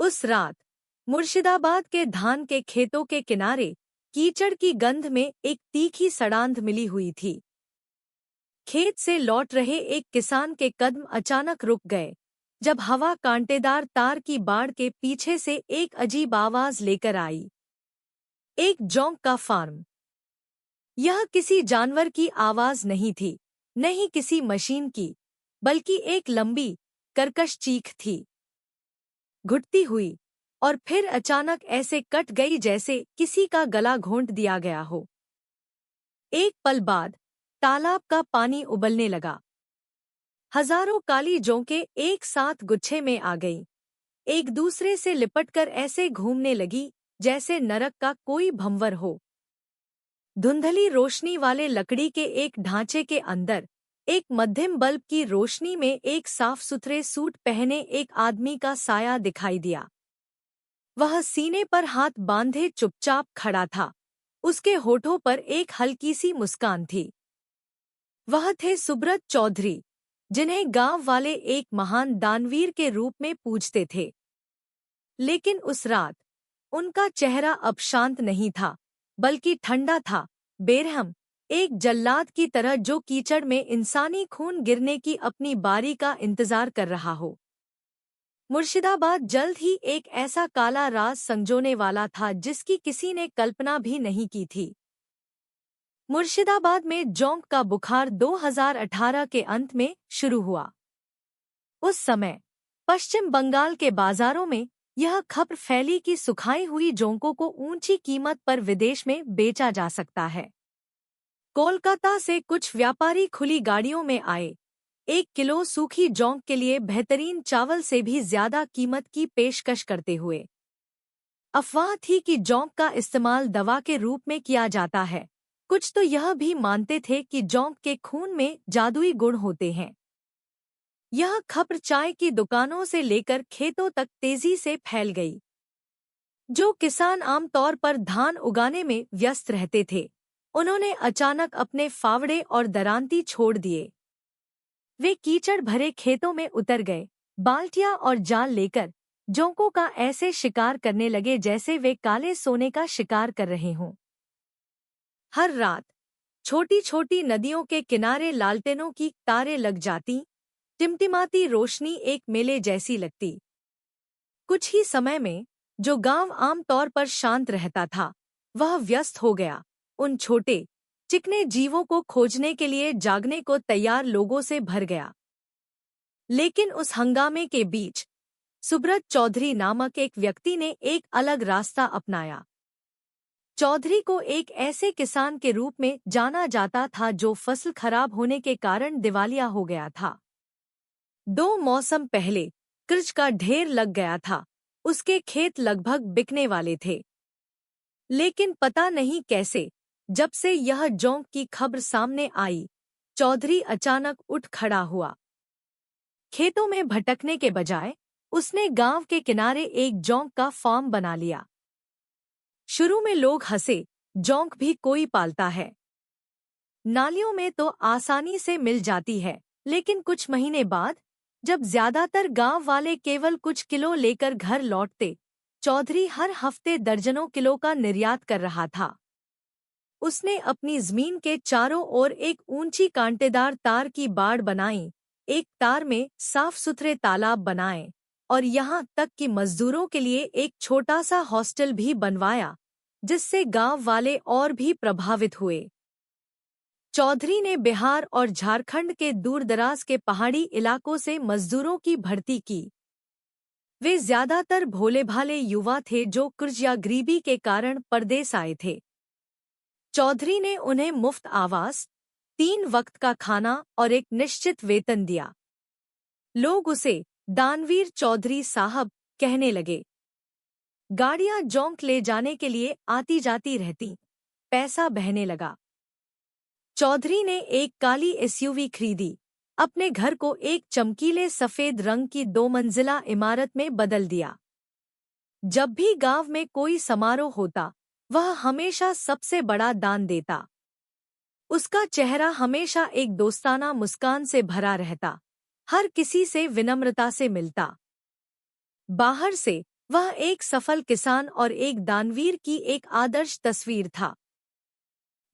उस रात मुर्शिदाबाद के धान के खेतों के किनारे कीचड़ की गंध में एक तीखी सड़ांध मिली हुई थी। खेत से लौट रहे एक किसान के कदम अचानक रुक गए जब हवा कांटेदार तार की बाड़ के पीछे से एक अजीब आवाज लेकर आई। एक जोंक का फार्म। यह किसी जानवर की आवाज नहीं थी, नहीं किसी मशीन की, बल्कि एक लंबी, कर्कश चीख थी, घुटती हुई और फिर अचानक ऐसे कट गई जैसे किसी का गला घोंट दिया गया हो। एक पल बाद तालाब का पानी उबलने लगा। हजारों काली जोंकें एक साथ गुच्छे में आ गईं, एक दूसरे से लिपटकर ऐसे घूमने लगी जैसे नरक का कोई भंवर हो। धुंधली रोशनी वाले लकड़ी के एक ढांचे के अंदर एक मध्यम बल्ब की रोशनी में एक साफ सुथरे सूट पहने एक आदमी का साया दिखाई दिया। वह सीने पर हाथ बांधे चुपचाप खड़ा था। उसके होठों पर एक हल्की सी मुस्कान थी। वह थे सुब्रत चौधरी, जिन्हें गांव वाले एक महान दानवीर के रूप में पूजते थे। लेकिन उस रात उनका चेहरा अब शांत नहीं था, बल्कि ठंडा था, बेरहम, एक जल्लाद की तरह जो कीचड़ में इंसानी खून गिरने की अपनी बारी का इंतजार कर रहा हो। मुर्शिदाबाद जल्द ही एक ऐसा काला राज संजोने वाला था जिसकी किसी ने कल्पना भी नहीं की थी। मुर्शिदाबाद में जोंक का बुखार 2018 के अंत में शुरू हुआ। उस समय पश्चिम बंगाल के बाजारों में यह खबर फैली कि सुखाई हुई जोंकों को ऊंची कीमत पर विदेश में बेचा जा सकता है। कोलकाता से कुछ व्यापारी खुली गाड़ियों में आए, 1 किलो सूखी जोंक के लिए बेहतरीन चावल से भी ज्यादा कीमत की पेशकश करते हुए। अफवाह थी कि जोंक का इस्तेमाल दवा के रूप में किया जाता है। कुछ तो यह भी मानते थे कि जोंक के खून में जादुई गुण होते हैं। यह खबर चाय की दुकानों से लेकर खेतों तक तेजी से फैल गई। जो किसान आमतौर पर धान उगाने में व्यस्त रहते थे, उन्होंने अचानक अपने फावड़े और दरांती छोड़ दिए। वे कीचड़ भरे खेतों में उतर गए, बाल्टियां और जाल लेकर जोंकों का ऐसे शिकार करने लगे जैसे वे काले सोने का शिकार कर रहे हों। हर रात छोटी छोटी नदियों के किनारे लालटेनों की तारें लग जाती, टिमटिमाती रोशनी एक मेले जैसी लगती। कुछ ही समय में जो गांव आमतौर पर शांत रहता था, वह व्यस्त हो गया, उन छोटे चिकने जीवों को खोजने के लिए जागने को तैयार लोगों से भर गया। लेकिन उस हंगामे के बीच सुब्रत चौधरी नामक एक व्यक्ति ने एक अलग रास्ता अपनाया। चौधरी को एक ऐसे किसान के रूप में जाना जाता था जो फसल खराब होने के कारण दिवालिया हो गया था। 2 मौसम पहले कर्ज का ढेर लग गया था, उसके खेत लगभग बिकने वाले थे। लेकिन पता नहीं कैसे, जब से यह जोंक की खबर सामने आई, चौधरी अचानक उठ खड़ा हुआ। खेतों में भटकने के बजाय उसने गांव के किनारे एक जोंक का फार्म बना लिया। शुरू में लोग हंसे, जोंक भी कोई पालता है, नालियों में तो आसानी से मिल जाती है। लेकिन कुछ महीने बाद जब ज्यादातर गांव वाले केवल कुछ किलो लेकर घर लौटते, चौधरी हर हफ्ते दर्जनों किलो का निर्यात कर रहा था। उसने अपनी जमीन के चारों ओर एक ऊंची कांटेदार तार की बाड़ बनाई, एक तार में साफ सुथरे तालाब बनाए और यहाँ तक कि मजदूरों के लिए एक छोटा सा हॉस्टल भी बनवाया, जिससे गांव वाले और भी प्रभावित हुए। चौधरी ने बिहार और झारखंड के दूरदराज के पहाड़ी इलाकों से मजदूरों की भर्ती की। वे ज्यादातर भोले-भाले युवा थे जो कर्ज या गरीबी के कारण परदेस आए थे। चौधरी ने उन्हें मुफ्त आवास, 3 वक्त का खाना और एक निश्चित वेतन दिया। लोग उसे दानवीर चौधरी साहब कहने लगे। गाड़ियां जोंक ले जाने के लिए आती जाती रहती, पैसा बहने लगा। चौधरी ने एक काली एसयूवी खरीदी, अपने घर को एक चमकीले सफेद रंग की 2 मंजिला इमारत में बदल दिया। जब भी गांव में कोई समारोह होता, वह हमेशा सबसे बड़ा दान देता। उसका चेहरा हमेशा एक दोस्ताना मुस्कान से भरा रहता, हर किसी से विनम्रता से मिलता। बाहर से वह एक सफल किसान और एक दानवीर की एक आदर्श तस्वीर था।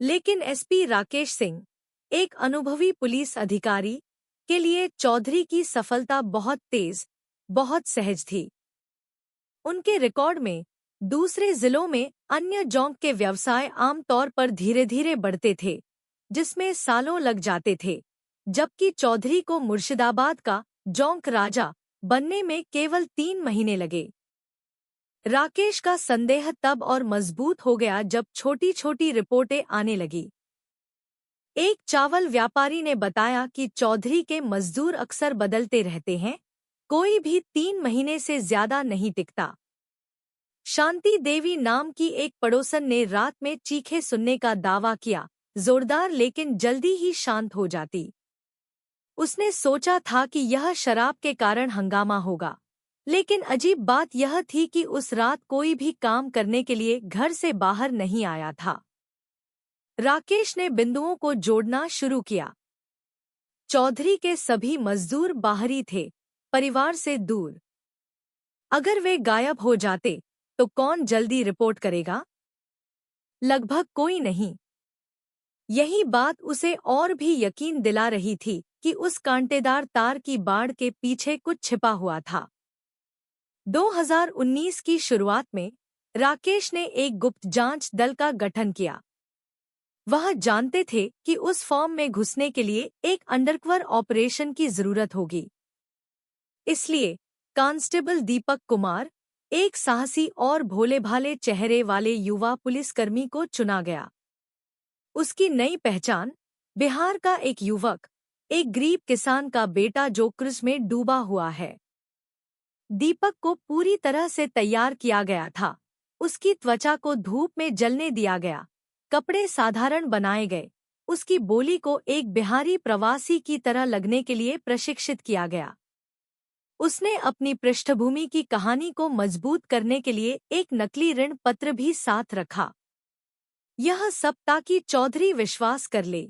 लेकिन एसपी राकेश सिंह, एक अनुभवी पुलिस अधिकारी, के लिए चौधरी की सफलता बहुत तेज, बहुत सहज थी। उनके रिकॉर्ड में दूसरे जिलों में अन्य जोंक के व्यवसाय आमतौर पर धीरे धीरे बढ़ते थे, जिसमें सालों लग जाते थे, जबकि चौधरी को मुर्शिदाबाद का जोंक राजा बनने में केवल 3 महीने लगे। राकेश का संदेह तब और मजबूत हो गया जब छोटी छोटी रिपोर्टें आने लगी। एक चावल व्यापारी ने बताया कि चौधरी के मजदूर अक्सर बदलते रहते हैं, कोई भी 3 महीने से ज्यादा नहीं टिकता। शांति देवी नाम की एक पड़ोसन ने रात में चीखे सुनने का दावा किया, जोरदार लेकिन जल्दी ही शांत हो जाती। उसने सोचा था कि यह शराब के कारण हंगामा होगा, लेकिन अजीब बात यह थी कि उस रात कोई भी काम करने के लिए घर से बाहर नहीं आया था। राकेश ने बिंदुओं को जोड़ना शुरू किया। चौधरी के सभी मजदूर बाहरी थे, परिवार से दूर। अगर वे गायब हो जाते तो कौन जल्दी रिपोर्ट करेगा? लगभग कोई नहीं। यही बात उसे और भी यकीन दिला रही थी कि उस कांटेदार तार की बाड़ के पीछे कुछ छिपा हुआ था। 2019 की शुरुआत में राकेश ने एक गुप्त जांच दल का गठन किया। वह जानते थे कि उस फॉर्म में घुसने के लिए एक अंडरकवर ऑपरेशन की जरूरत होगी। इसलिए कांस्टेबल दीपक कुमार, एक साहसी और भोले-भाले चेहरे वाले युवा पुलिसकर्मी को चुना गया। उसकी नई पहचान, बिहार का एक युवक, एक गरीब किसान का बेटा जो क्रूज में डूबा हुआ है। दीपक को पूरी तरह से तैयार किया गया था। उसकी त्वचा को धूप में जलने दिया गया, कपड़े साधारण बनाए गए, उसकी बोली को एक बिहारी प्रवासी की तरह लगने के लिए प्रशिक्षित किया गया। उसने अपनी पृष्ठभूमि की कहानी को मजबूत करने के लिए एक नकली ऋण पत्र भी साथ रखा। यह सब ताकि चौधरी विश्वास कर ले।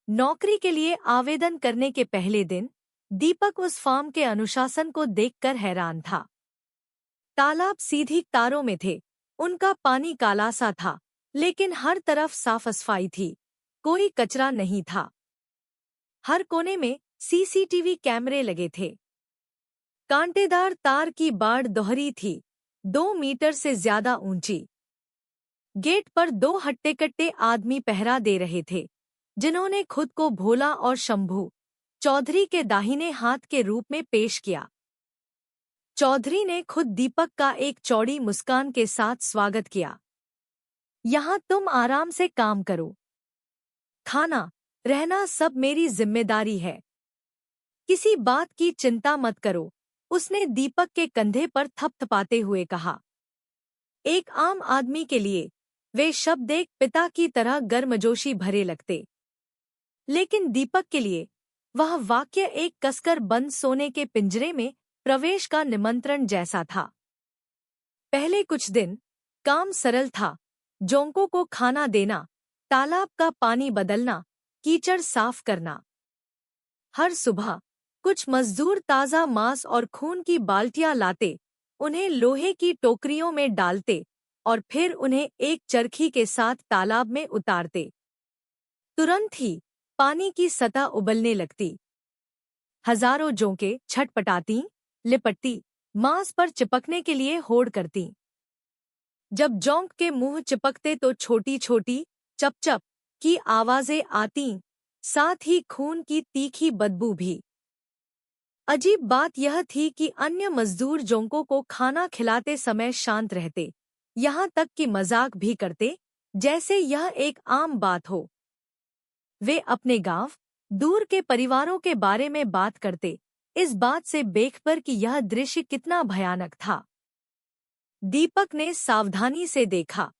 नौकरी के लिए आवेदन करने के पहले दिन दीपक उस फार्म के अनुशासन को देखकर हैरान था। तालाब सीधी तारों में थे, उनका पानी काला सा था, लेकिन हर तरफ साफ सफाई थी, कोई कचरा नहीं था। हर कोने में सीसीटीवी कैमरे लगे थे। कांटेदार तार की बाड़ दोहरी थी, 2 मीटर से ज्यादा ऊंची। गेट पर 2 हट्टे-कट्टे आदमी पहरा दे रहे थे, जिन्होंने खुद को भोला और शंभू, चौधरी के दाहिने हाथ के रूप में पेश किया। चौधरी ने खुद दीपक का एक चौड़ी मुस्कान के साथ स्वागत किया। यहाँ तुम आराम से काम करो। खाना, रहना सब मेरी जिम्मेदारी है। किसी बात की चिंता मत करो, उसने दीपक के कंधे पर थपथपाते हुए कहा। एक आम आदमी के लिए वे शब्द एक पिता की तरह गर्मजोशी भरे लगते, लेकिन दीपक के लिए वह वाक्य एक कसकर बंद सोने के पिंजरे में प्रवेश का निमंत्रण जैसा था। पहले कुछ दिन काम सरल था, जोंकों को खाना देना, तालाब का पानी बदलना, कीचड़ साफ करना। हर सुबह कुछ मजदूर ताज़ा मांस और खून की बाल्टियां लाते, उन्हें लोहे की टोकरियों में डालते और फिर उन्हें एक चरखी के साथ तालाब में उतारते। तुरंत ही पानी की सतह उबलने लगती। हजारों जोंके छटपटाती, लिपटती, मांस पर चिपकने के लिए होड़ करती। जब जोंक के मुंह चिपकते तो छोटी छोटी चप-चप की आवाजें आतीं, साथ ही खून की तीखी बदबू भी। अजीब बात यह थी कि अन्य मजदूर जोंकों को खाना खिलाते समय शांत रहते, यहाँ तक कि मजाक भी करते, जैसे यह एक आम बात हो। वे अपने गांव, दूर के परिवारों के बारे में बात करते, इस बात से बेखबर कि यह दृश्य कितना भयानक था। दीपक ने सावधानी से देखा।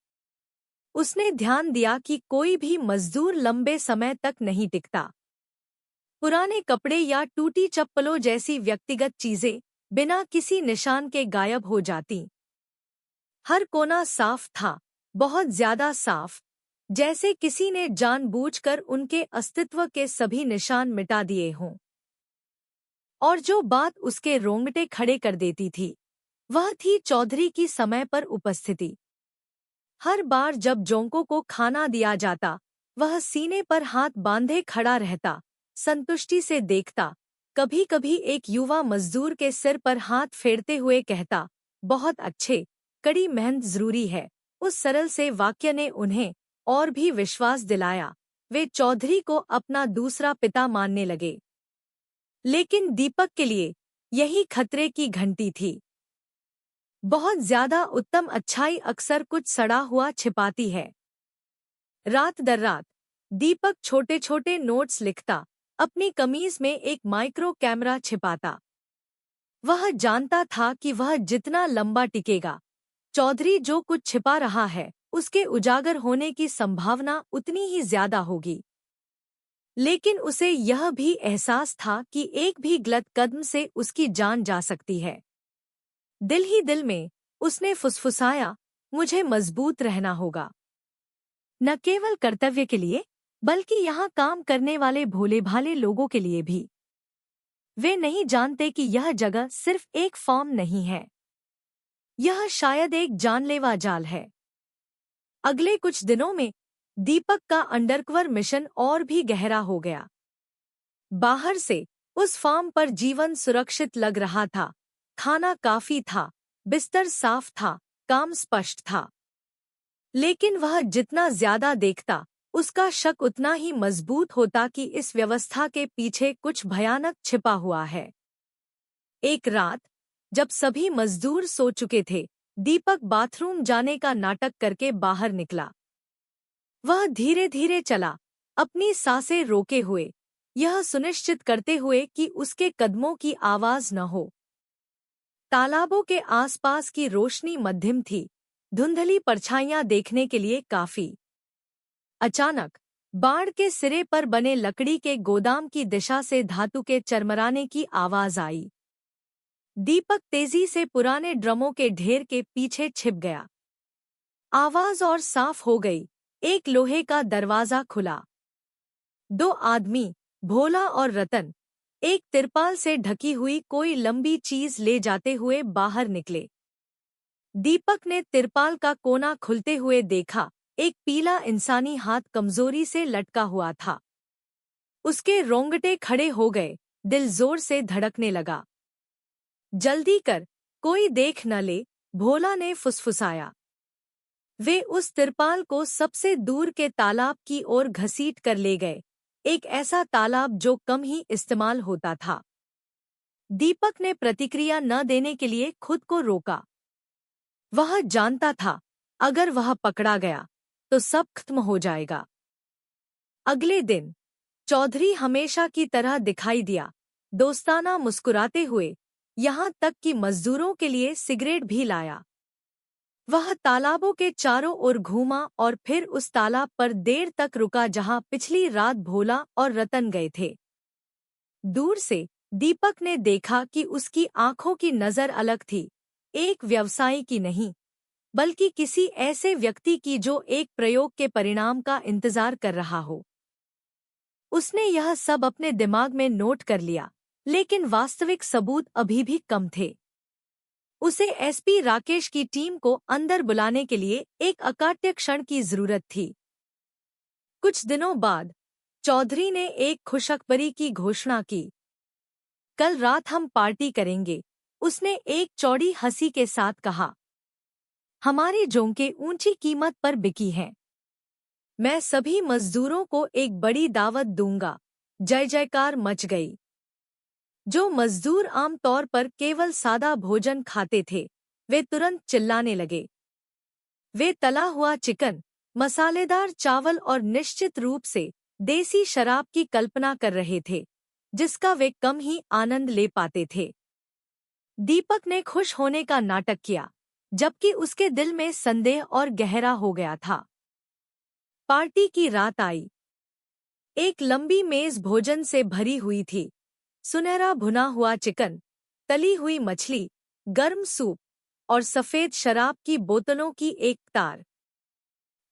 उसने ध्यान दिया कि कोई भी मजदूर लंबे समय तक नहीं टिकता। पुराने कपड़े या टूटी चप्पलों जैसी व्यक्तिगत चीजें बिना किसी निशान के गायब हो जातीं। हर कोना साफ था, बहुत ज्यादा साफ, जैसे किसी ने जानबूझकर उनके अस्तित्व के सभी निशान मिटा दिए हों। और जो बात उसके रोंगटे खड़े कर देती थी, वह थी चौधरी की समय पर उपस्थिति। हर बार जब जोंको को खाना दिया जाता, वह सीने पर हाथ बांधे खड़ा रहता, संतुष्टि से देखता। कभी कभी एक युवा मजदूर के सिर पर हाथ फेरते हुए कहता, बहुत अच्छे, कड़ी मेहनत जरूरी है। उस सरल से वाक्य ने उन्हें और भी विश्वास दिलाया। वे चौधरी को अपना दूसरा पिता मानने लगे। लेकिन दीपक के लिए यही खतरे की घंटी थी। बहुत ज्यादा उत्तम अच्छाई अक्सर कुछ सड़ा हुआ छिपाती है। रात दर रात दीपक छोटे छोटे नोट्स लिखता, अपनी कमीज में एक माइक्रो कैमरा छिपाता। वह जानता था कि वह जितना लंबा टिकेगा, चौधरी जो कुछ छिपा रहा है उसके उजागर होने की संभावना उतनी ही ज्यादा होगी। लेकिन उसे यह भी एहसास था कि एक भी गलत कदम से उसकी जान जा सकती है। दिल ही दिल में उसने फुसफुसाया, मुझे मजबूत रहना होगा। न केवल कर्तव्य के लिए, बल्कि यहाँ काम करने वाले भोले भाले लोगों के लिए भी। वे नहीं जानते कि यह जगह सिर्फ एक फॉर्म नहीं है, यह शायद एक जानलेवा जाल है। अगले कुछ दिनों में दीपक का अंडरकवर मिशन और भी गहरा हो गया। बाहर से उस फार्म पर जीवन सुरक्षित लग रहा था। खाना काफी था, बिस्तर साफ था, काम स्पष्ट था। लेकिन वह जितना ज्यादा देखता, उसका शक उतना ही मजबूत होता कि इस व्यवस्था के पीछे कुछ भयानक छिपा हुआ है। एक रात जब सभी मजदूर सो चुके थे, दीपक बाथरूम जाने का नाटक करके बाहर निकला। वह धीरे धीरे चला, अपनी सांसें रोके हुए, यह सुनिश्चित करते हुए कि उसके कदमों की आवाज न हो। तालाबों के आसपास की रोशनी मध्यम थी, धुंधली परछाइयां देखने के लिए काफी। अचानक बाड़ के सिरे पर बने लकड़ी के गोदाम की दिशा से धातु के चरमराने की आवाज आई। दीपक तेजी से पुराने ड्रमों के ढेर के पीछे छिप गया। आवाज और साफ हो गई। एक लोहे का दरवाजा खुला। दो आदमी, भोला और रतन, एक तिरपाल से ढकी हुई कोई लंबी चीज ले जाते हुए बाहर निकले। दीपक ने तिरपाल का कोना खुलते हुए देखा। एक पीला इंसानी हाथ कमजोरी से लटका हुआ था। उसके रोंगटे खड़े हो गए, दिल जोर से धड़कने लगा। जल्दी कर, कोई देख न ले, भोला ने फुसफुसाया। वे उस तिरपाल को सबसे दूर के तालाब की ओर घसीट कर ले गए, एक ऐसा तालाब जो कम ही इस्तेमाल होता था। दीपक ने प्रतिक्रिया न देने के लिए खुद को रोका। वह जानता था, अगर वह पकड़ा गया तो सब खत्म हो जाएगा। अगले दिन चौधरी हमेशा की तरह दिखाई दिया, दोस्ताना मुस्कुराते हुए, यहाँ तक कि मजदूरों के लिए सिगरेट भी लाया। वह तालाबों के चारों ओर घूमा और फिर उस तालाब पर देर तक रुका जहां पिछली रात भोला और रतन गए थे। दूर से दीपक ने देखा कि उसकी आंखों की नजर अलग थी, एक व्यवसायी की नहीं, बल्कि किसी ऐसे व्यक्ति की जो एक प्रयोग के परिणाम का इंतजार कर रहा हो। उसने यह सब अपने दिमाग में नोट कर लिया, लेकिन वास्तविक सबूत अभी भी कम थे। उसे एसपी राकेश की टीम को अंदर बुलाने के लिए एक अकाट्य क्षण की जरूरत थी। कुछ दिनों बाद चौधरी ने एक खुशखबरी की घोषणा की। कल रात हम पार्टी करेंगे, उसने एक चौड़ी हंसी के साथ कहा। हमारी जोंकें ऊंची कीमत पर बिकी हैं। मैं सभी मजदूरों को एक बड़ी दावत दूंगा। जय जयकार मच गई। जो मजदूर आमतौर पर केवल सादा भोजन खाते थे, वे तुरंत चिल्लाने लगे। वे तला हुआ चिकन, मसालेदार चावल और निश्चित रूप से देसी शराब की कल्पना कर रहे थे, जिसका वे कम ही आनंद ले पाते थे। दीपक ने खुश होने का नाटक किया, जबकि उसके दिल में संदेह और गहरा हो गया था। पार्टी की रात आई। एक लंबी मेज भोजन से भरी हुई थी। सुनहरा भुना हुआ चिकन, तली हुई मछली, गर्म सूप और सफेद शराब की बोतलों की एक तार।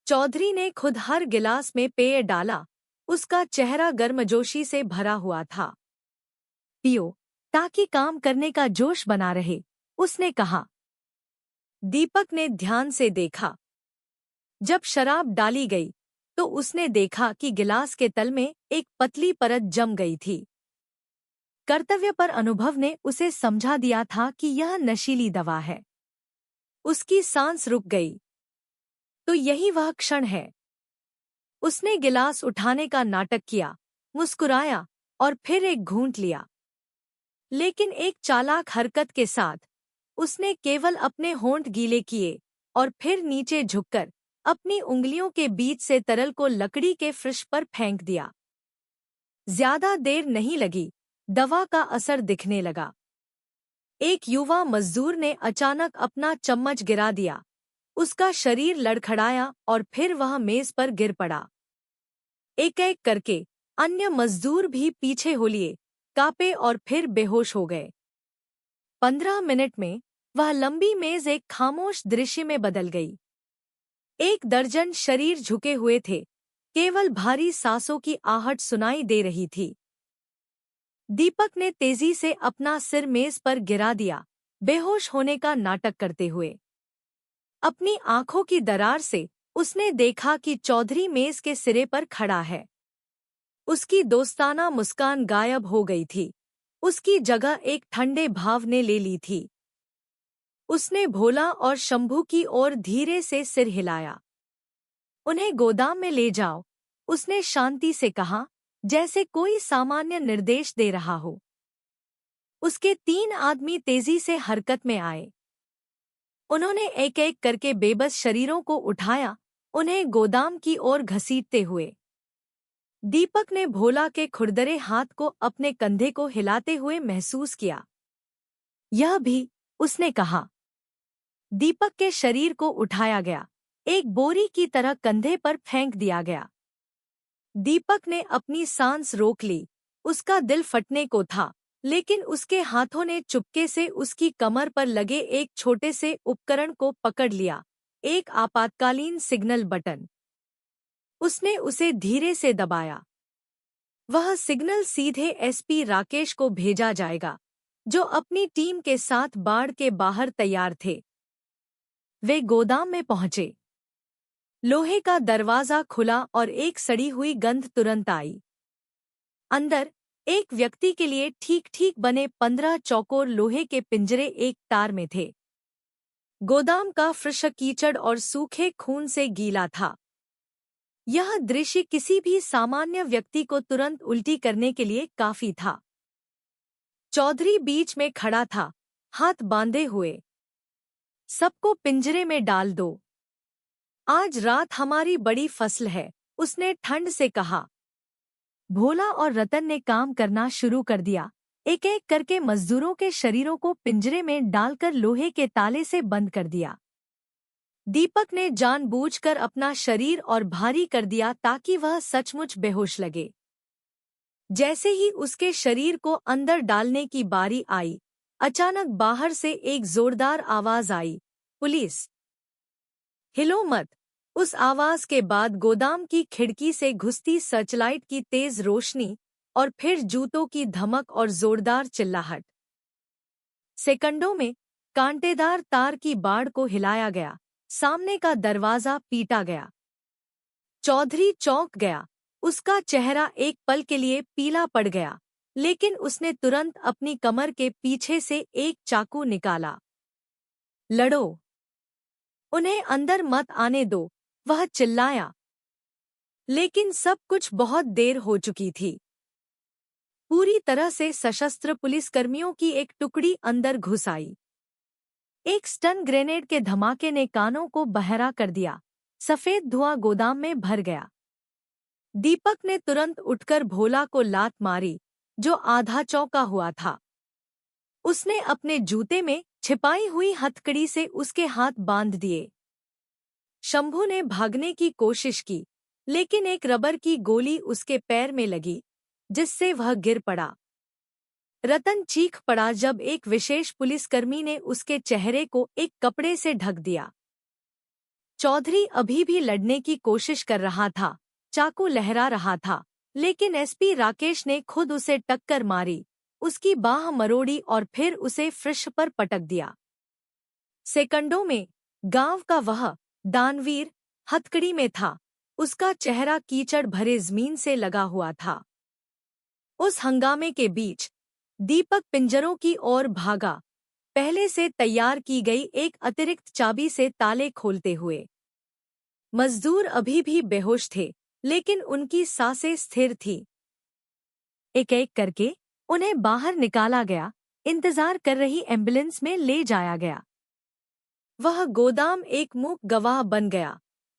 चौधरी ने खुद हर गिलास में पेय डाला। उसका चेहरा गर्मजोशी से भरा हुआ था। पियो, ताकि काम करने का जोश बना रहे, उसने कहा। दीपक ने ध्यान से देखा। जब शराब डाली गई तो उसने देखा कि गिलास के तल में एक पतली परत जम गई थी। कर्तव्य पर अनुभव ने उसे समझा दिया था कि यह नशीली दवा है। उसकी सांस रुक गई। तो यही वह क्षण है। उसने गिलास उठाने का नाटक किया, मुस्कुराया और फिर एक घूंट लिया। लेकिन एक चालाक हरकत के साथ उसने केवल अपने होंठ गीले किए और फिर नीचे झुककर अपनी उंगलियों के बीच से तरल को लकड़ी के फर्श पर फेंक दिया। ज्यादा देर नहीं लगी, दवा का असर दिखने लगा। एक युवा मजदूर ने अचानक अपना चम्मच गिरा दिया। उसका शरीर लड़खड़ाया और फिर वह मेज पर गिर पड़ा। एक-एक करके अन्य मजदूर भी पीछे हो लिए, कांपे और फिर बेहोश हो गए। 15 मिनट में वह लंबी मेज एक खामोश दृश्य में बदल गई। 1 दर्जन शरीर झुके हुए थे, केवल भारी सांसों की आहट सुनाई दे रही थी। दीपक ने तेजी से अपना सिर मेज पर गिरा दिया, बेहोश होने का नाटक करते हुए। अपनी आंखों की दरार से उसने देखा कि चौधरी मेज के सिरे पर खड़ा है। उसकी दोस्ताना मुस्कान गायब हो गई थी। उसकी जगह एक ठंडे भाव ने ले ली थी। उसने भोला और शंभू की ओर धीरे से सिर हिलाया। उन्हें गोदाम में ले जाओ, उसने शांति से कहा, जैसे कोई सामान्य निर्देश दे रहा हो। उसके 3 आदमी तेजी से हरकत में आए। उन्होंने एक-एक करके बेबस शरीरों को उठाया, उन्हें गोदाम की ओर घसीटते हुए। दीपक ने भोला के खुरदरे हाथ को अपने कंधे को हिलाते हुए महसूस किया। यह भी, उसने कहा। दीपक के शरीर को उठाया गया, एक बोरी की तरह कंधे पर फेंक दिया गया। दीपक ने अपनी सांस रोक ली। उसका दिल फटने को था, लेकिन उसके हाथों ने चुपके से उसकी कमर पर लगे एक छोटे से उपकरण को पकड़ लिया, एक आपातकालीन सिग्नल बटन। उसने उसे धीरे से दबाया। वह सिग्नल सीधे एसपी राकेश को भेजा जाएगा, जो अपनी टीम के साथ बाड़ के बाहर तैयार थे। वे गोदाम में पहुंचे। लोहे का दरवाजा खुला और एक सड़ी हुई गंध तुरंत आई। अंदर एक व्यक्ति के लिए ठीक-ठीक बने 15 चौकोर लोहे के पिंजरे एक तार में थे। गोदाम का फर्श कीचड़ और सूखे खून से गीला था। यह दृश्य किसी भी सामान्य व्यक्ति को तुरंत उल्टी करने के लिए काफी था। चौधरी बीच में खड़ा था, हाथ बांधे हुए। सबको पिंजरे में डाल दो। आज रात हमारी बड़ी फसल है, उसने ठंड से कहा। भोला और रतन ने काम करना शुरू कर दिया। एक-एक करके मजदूरों के शरीरों को पिंजरे में डालकर लोहे के ताले से बंद कर दिया। दीपक ने जानबूझकर अपना शरीर और भारी कर दिया ताकि वह सचमुच बेहोश लगे। जैसे ही उसके शरीर को अंदर डालने की बारी आई, अचानक बाहर से एक जोरदार आवाज आई, पुलिस! हिलो मत! उस आवाज के बाद गोदाम की खिड़की से घुसती सर्चलाइट की तेज रोशनी और फिर जूतों की धमक और जोरदार चिल्लाहट। सेकंडों में कांटेदार तार की बाड़ को हिलाया गया, सामने का दरवाजा पीटा गया। चौधरी चौंक गया। उसका चेहरा एक पल के लिए पीला पड़ गया, लेकिन उसने तुरंत अपनी कमर के पीछे से एक चाकू निकाला। लड़ो! उन्हें अंदर मत आने दो, वह चिल्लाया। लेकिन सब कुछ बहुत देर हो चुकी थी। पूरी तरह से सशस्त्र पुलिसकर्मियों की एक टुकड़ी अंदर घुस आई। एक स्टन ग्रेनेड के धमाके ने कानों को बहरा कर दिया। सफेद धुआं गोदाम में भर गया। दीपक ने तुरंत उठकर भोला को लात मारी, जो आधा चौंका हुआ था। उसने अपने जूते में छिपाई हुई हथकड़ी से उसके हाथ बांध दिए। शंभू ने भागने की कोशिश की, लेकिन एक रबर की गोली उसके पैर में लगी, जिससे वह गिर पड़ा। रतन चीख पड़ा जब एक विशेष पुलिसकर्मी ने उसके चेहरे को एक कपड़े से ढक दिया। चौधरी अभी भी लड़ने की कोशिश कर रहा था, चाकू लहरा रहा था, लेकिन एसपी राकेश ने खुद उसे टक्कर मारी, उसकी बाह मरोड़ी और फिर उसे फर्श पर पटक दिया। सेकंडों में गांव का वह दानवीर हथकड़ी में था। उसका चेहरा कीचड़ भरे जमीन से लगा हुआ था। उस हंगामे के बीच दीपक पिंजरों की ओर भागा, पहले से तैयार की गई एक अतिरिक्त चाबी से ताले खोलते हुए। मजदूर अभी भी बेहोश थे, लेकिन उनकी सांसें स्थिर थीं। एक एक करके उन्हें बाहर निकाला गया, इंतजार कर रही एम्बुलेंस में ले जाया गया। वह गोदाम एक मूक गवाह बन गया।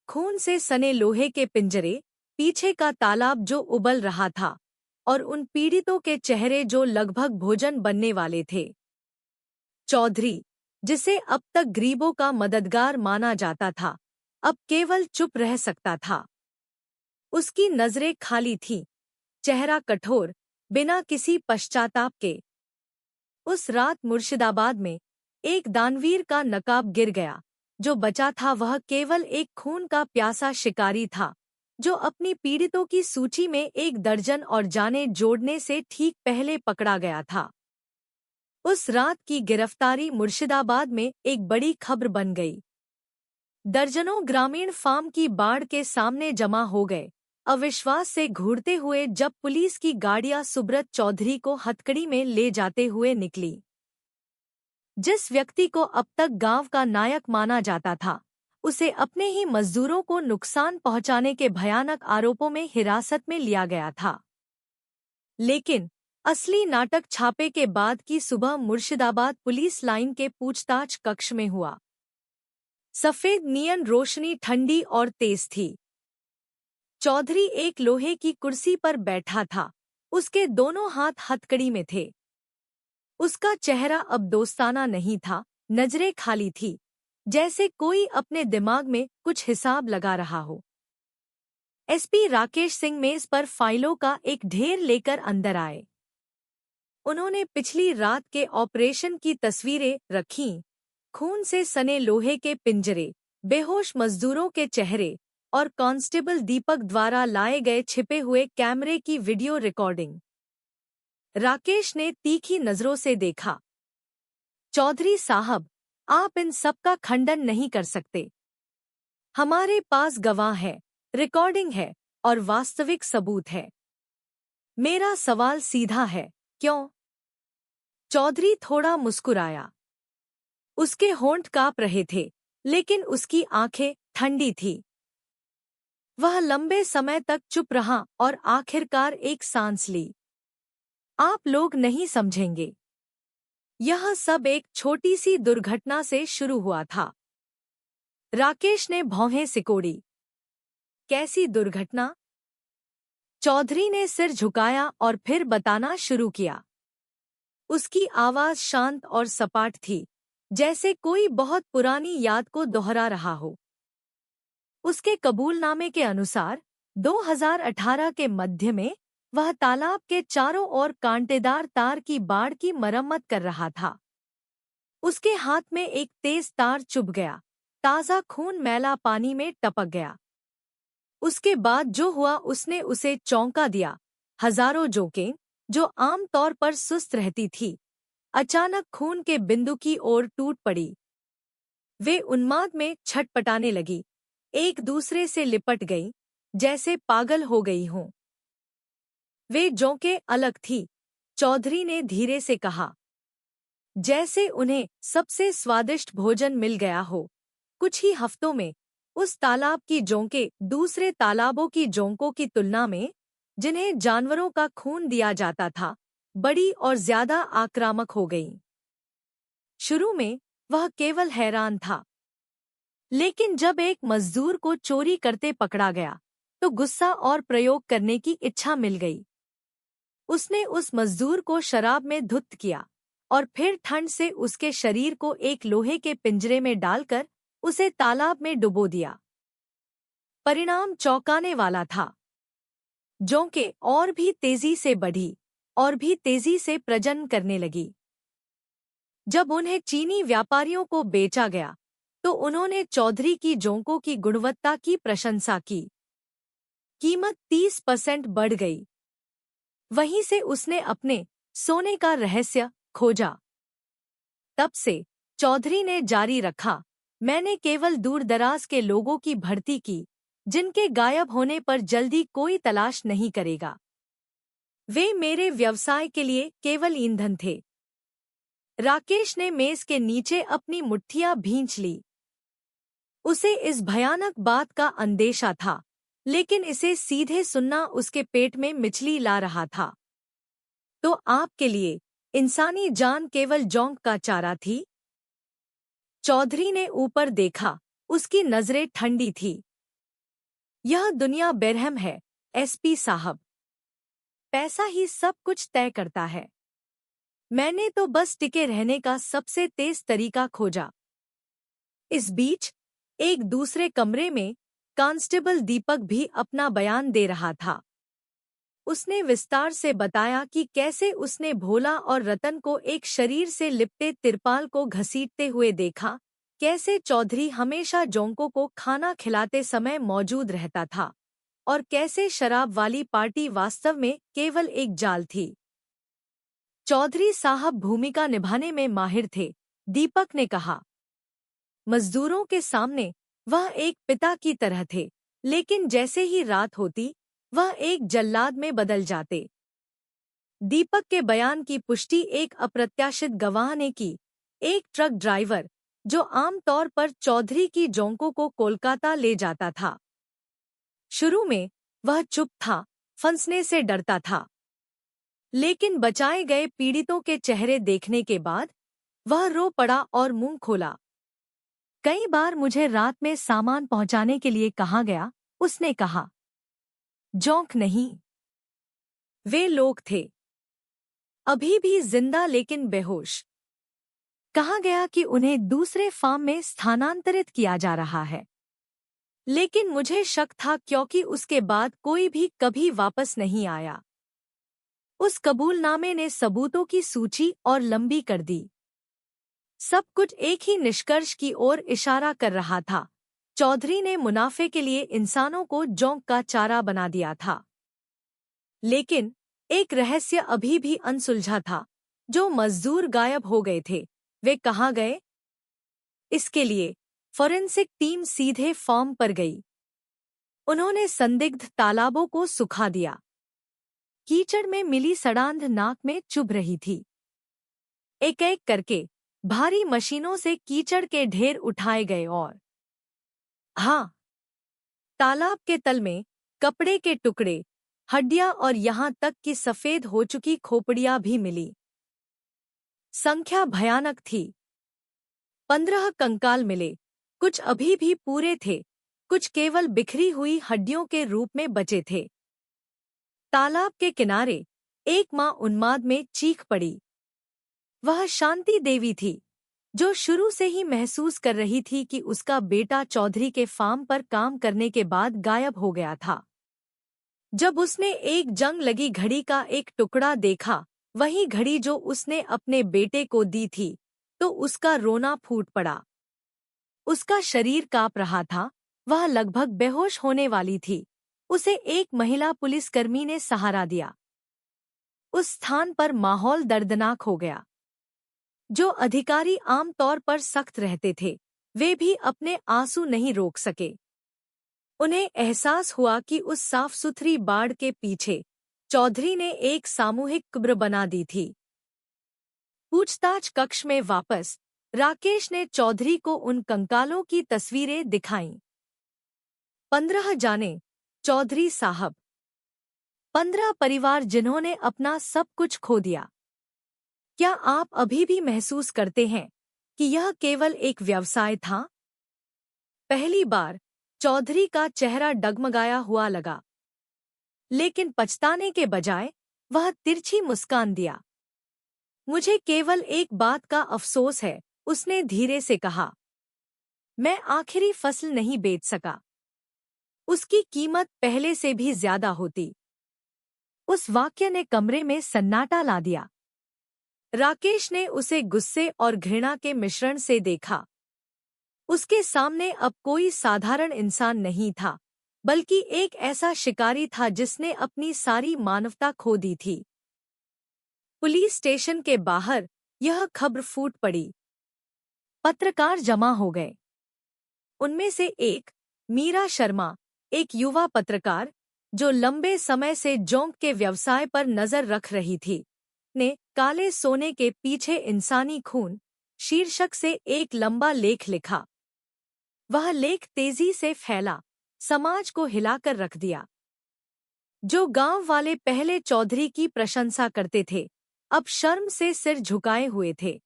खून से सने लोहे के पिंजरे, पीछे का तालाब जो उबल रहा था, और उन पीड़ितों के चेहरे जो लगभग भोजन बनने वाले थे। चौधरी, जिसे अब तक गरीबों का मददगार माना जाता था, अब केवल चुप रह सकता था। उसकी नजरें खाली थीं, चेहरा कठोर, बिना किसी पश्चाताप के। उस रात मुर्शिदाबाद में एक दानवीर का नकाब गिर गया। जो बचा था वह केवल एक खून का प्यासा शिकारी था, जो अपनी पीड़ितों की सूची में 1 दर्जन और जाने जोड़ने से ठीक पहले पकड़ा गया था। उस रात की गिरफ्तारी मुर्शिदाबाद में एक बड़ी खबर बन गई। दर्जनों ग्रामीण फार्म की बाड़ के सामने जमा हो गए, अविश्वास से घूरते हुए जब पुलिस की गाड़ियां सुब्रत चौधरी को हथकड़ी में ले जाते हुए निकली। जिस व्यक्ति को अब तक गांव का नायक माना जाता था, उसे अपने ही मजदूरों को नुकसान पहुंचाने के भयानक आरोपों में हिरासत में लिया गया था। लेकिन असली नाटक छापे के बाद की सुबह मुर्शिदाबाद पुलिस लाइन के पूछताछ कक्ष में हुआ। सफेद नियन रोशनी ठंडी और तेज थी। चौधरी एक लोहे की कुर्सी पर बैठा था, उसके दोनों हाथ हथकड़ी में थे। उसका चेहरा अब दोस्ताना नहीं था, नजरें खाली थी, जैसे कोई अपने दिमाग में कुछ हिसाब लगा रहा हो। एसपी राकेश सिंह मेज पर फाइलों का एक ढेर लेकर अंदर आए। उन्होंने पिछली रात के ऑपरेशन की तस्वीरें रखीं, खून से सने लोहे के पिंजरे, बेहोश मजदूरों के चेहरे और कांस्टेबल दीपक द्वारा लाए गए छिपे हुए कैमरे की वीडियो रिकॉर्डिंग। राकेश ने तीखी नजरों से देखा। चौधरी साहब, आप इन सब का खंडन नहीं कर सकते। हमारे पास गवाह है, रिकॉर्डिंग है और वास्तविक सबूत है। मेरा सवाल सीधा है, क्यों? चौधरी थोड़ा मुस्कुराया। उसके होंठ कांप रहे थे, लेकिन उसकी आंखें ठंडी थी। वह लंबे समय तक चुप रहा और आखिरकार एक सांस ली। आप लोग नहीं समझेंगे। यह सब एक छोटी सी दुर्घटना से शुरू हुआ था। राकेश ने भौहें सिकोड़ी। कैसी दुर्घटना? चौधरी ने सिर झुकाया और फिर बताना शुरू किया। उसकी आवाज शांत और सपाट थी, जैसे कोई बहुत पुरानी याद को दोहरा रहा हो। उसके कबूलनामे के अनुसार 2018 के मध्य में वह तालाब के चारों ओर कांटेदार तार की बाड़ की मरम्मत कर रहा था। उसके हाथ में एक तेज तार चुभ गया, ताज़ा खून मैला पानी में टपक गया। उसके बाद जो हुआ उसने उसे चौंका दिया। हजारों जोंकें, जो आम तौर पर सुस्त रहती थी, अचानक खून के बिंदु की ओर टूट पड़ी। वे उन्माद में छटपटाने लगी, एक दूसरे से लिपट गई, जैसे पागल हो गई हों। वे जोंकें अलग थी, चौधरी ने धीरे से कहा, जैसे उन्हें सबसे स्वादिष्ट भोजन मिल गया हो। कुछ ही हफ्तों में उस तालाब की जोंकें दूसरे तालाबों की जोंकों की तुलना में, जिन्हें जानवरों का खून दिया जाता था, बड़ी और ज्यादा आक्रामक हो गईं। शुरू में वह केवल हैरान था, लेकिन जब एक मजदूर को चोरी करते पकड़ा गया, तो गुस्सा और प्रयोग करने की इच्छा मिल गई। उसने उस मजदूर को शराब में धुत किया और फिर ठंड से उसके शरीर को एक लोहे के पिंजरे में डालकर उसे तालाब में डुबो दिया। परिणाम चौंकाने वाला था। जोंकें और भी तेजी से बढ़ी और भी तेजी से प्रजनन करने लगी। जब उन्हें चीनी व्यापारियों को बेचा गया, तो उन्होंने चौधरी की जोंकों की गुणवत्ता की प्रशंसा की। कीमत 30% बढ़ गई। वहीं से उसने अपने सोने का रहस्य खोजा। तब से चौधरी ने जारी रखा, मैंने केवल दूर-दराज के लोगों की भर्ती की, जिनके गायब होने पर जल्दी कोई तलाश नहीं करेगा। वे मेरे व्यवसाय के लिए केवल ईंधन थे। राकेश ने मेज के नीचे अपनी मुट्ठियां भींच ली। उसे इस भयानक बात का अंदेशा था, लेकिन इसे सीधे सुनना उसके पेट में मिचली ला रहा था। तो आपके लिए इंसानी जान केवल जोंक का चारा थी? चौधरी ने ऊपर देखा, उसकी नजरें ठंडी थी। यह दुनिया बेरहम है, एसपी साहब। पैसा ही सब कुछ तय करता है। मैंने तो बस टिके रहने का सबसे तेज तरीका खोजा। इस बीच एक दूसरे कमरे में कांस्टेबल दीपक भी अपना बयान दे रहा था। उसने विस्तार से बताया कि कैसे उसने भोला और रतन को एक शरीर से लिपटे तिरपाल को घसीटते हुए देखा, कैसे चौधरी हमेशा जोंकों को खाना खिलाते समय मौजूद रहता था, और कैसे शराब वाली पार्टी वास्तव में केवल एक जाल थी। चौधरी साहब भूमिका निभाने में माहिर थे, दीपक ने कहा। मजदूरों के सामने वह एक पिता की तरह थे, लेकिन जैसे ही रात होती वह एक जल्लाद में बदल जाते। दीपक के बयान की पुष्टि एक अप्रत्याशित गवाह ने की, एक ट्रक ड्राइवर जो आमतौर पर चौधरी की जोंकों को कोलकाता ले जाता था। शुरू में वह चुप था, फंसने से डरता था, लेकिन बचाए गए पीड़ितों के चेहरे देखने के बाद वह रो पड़ा और मुंह खोला। कई बार मुझे रात में सामान पहुंचाने के लिए कहा गया, उसने कहा। जोंक नहीं, वे लोग थे, अभी भी जिंदा लेकिन बेहोश। कहा गया कि उन्हें दूसरे फार्म में स्थानांतरित किया जा रहा है, लेकिन मुझे शक था क्योंकि उसके बाद कोई भी कभी वापस नहीं आया। उस कबूलनामे ने सबूतों की सूची और लंबी कर दी। सब कुछ एक ही निष्कर्ष की ओर इशारा कर रहा था, चौधरी ने मुनाफे के लिए इंसानों को जोंक का चारा बना दिया था। लेकिन एक रहस्य अभी भी अनसुलझा था, जो मजदूर गायब हो गए थे, वे कहाँ गए? इसके लिए फोरेंसिक टीम सीधे फार्म पर गई। उन्होंने संदिग्ध तालाबों को सुखा दिया। कीचड़ में मिली सड़ांध नाक में चुभ रही थी। एक-एक करके भारी मशीनों से कीचड़ के ढेर उठाए गए और हाँ, तालाब के तल में कपड़े के टुकड़े, हड्डियां और यहाँ तक कि सफेद हो चुकी खोपड़ियां भी मिली। संख्या भयानक थी। 15 कंकाल मिले, कुछ अभी भी पूरे थे, कुछ केवल बिखरी हुई हड्डियों के रूप में बचे थे। तालाब के किनारे एक माँ उन्माद में चीख पड़ी। वह शांति देवी थी, जो शुरू से ही महसूस कर रही थी कि उसका बेटा चौधरी के फार्म पर काम करने के बाद गायब हो गया था। जब उसने एक जंग लगी घड़ी का एक टुकड़ा देखा, वही घड़ी जो उसने अपने बेटे को दी थी, तो उसका रोना फूट पड़ा। उसका शरीर कांप रहा था, वह लगभग बेहोश होने वाली थी। उसे एक महिला पुलिसकर्मी ने सहारा दिया। उस स्थान पर माहौल दर्दनाक हो गया। जो अधिकारी आमतौर पर सख्त रहते थे, वे भी अपने आंसू नहीं रोक सके। उन्हें एहसास हुआ कि उस साफ सुथरी बाड़ के पीछे चौधरी ने एक सामूहिक कब्र बना दी थी। पूछताछ कक्ष में वापस राकेश ने चौधरी को उन कंकालों की तस्वीरें दिखाईं। 15 जाने, चौधरी साहब। 15 परिवार जिन्होंने अपना सब कुछ खो दिया। क्या आप अभी भी महसूस करते हैं कि यह केवल एक व्यवसाय था? पहली बार चौधरी का चेहरा डगमगाया हुआ लगा, लेकिन पछताने के बजाय वह तिरछी मुस्कान दिया। मुझे केवल एक बात का अफसोस है, उसने धीरे से कहा। मैं आखिरी फसल नहीं बेच सका। उसकी कीमत पहले से भी ज्यादा होती। उस वाक्य ने कमरे में सन्नाटा ला दिया। राकेश ने उसे गुस्से और घृणा के मिश्रण से देखा। उसके सामने अब कोई साधारण इंसान नहीं था, बल्कि एक ऐसा शिकारी था जिसने अपनी सारी मानवता खो दी थी। पुलिस स्टेशन के बाहर यह खबर फूट पड़ी। पत्रकार जमा हो गए। उनमें से एक, मीरा शर्मा, एक युवा पत्रकार जो लंबे समय से जोंक के व्यवसाय पर नजर रख रही थी, ने काले सोने के पीछे इंसानी खून शीर्षक से एक लंबा लेख लिखा। वह लेख तेजी से फैला, समाज को हिलाकर रख दिया। जो गांव वाले पहले चौधरी की प्रशंसा करते थे, अब शर्म से सिर झुकाए हुए थे।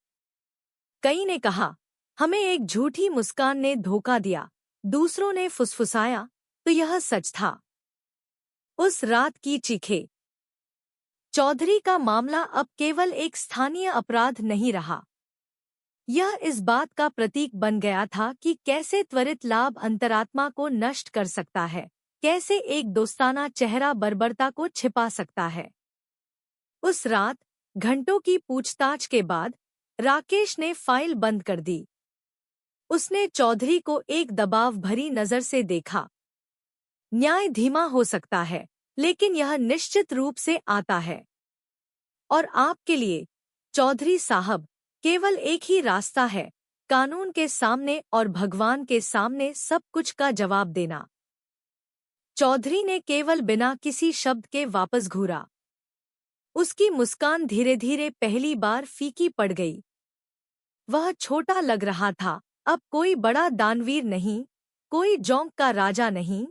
कई ने कहा, हमें एक झूठी मुस्कान ने धोखा दिया। दूसरों ने फुसफुसाया, तो यह सच था। उस रात की चीखें। चौधरी का मामला अब केवल एक स्थानीय अपराध नहीं रहा। यह इस बात का प्रतीक बन गया था कि कैसे त्वरित लाभ अंतरात्मा को नष्ट कर सकता है, कैसे एक दोस्ताना चेहरा बर्बरता को छिपा सकता है। उस रात घंटों की पूछताछ के बाद राकेश ने फाइल बंद कर दी। उसने चौधरी को एक दबाव भरी नजर से देखा। न्याय धीमा हो सकता है, लेकिन यह निश्चित रूप से आता है। और आपके लिए, चौधरी साहब, केवल एक ही रास्ता है, कानून के सामने और भगवान के सामने सब कुछ का जवाब देना। चौधरी ने केवल बिना किसी शब्द के वापस घूरा। उसकी मुस्कान धीरे धीरे पहली बार फीकी पड़ गई। वह छोटा लग रहा था, अब कोई बड़ा दानवीर नहीं, कोई जोंक का राजा नहीं,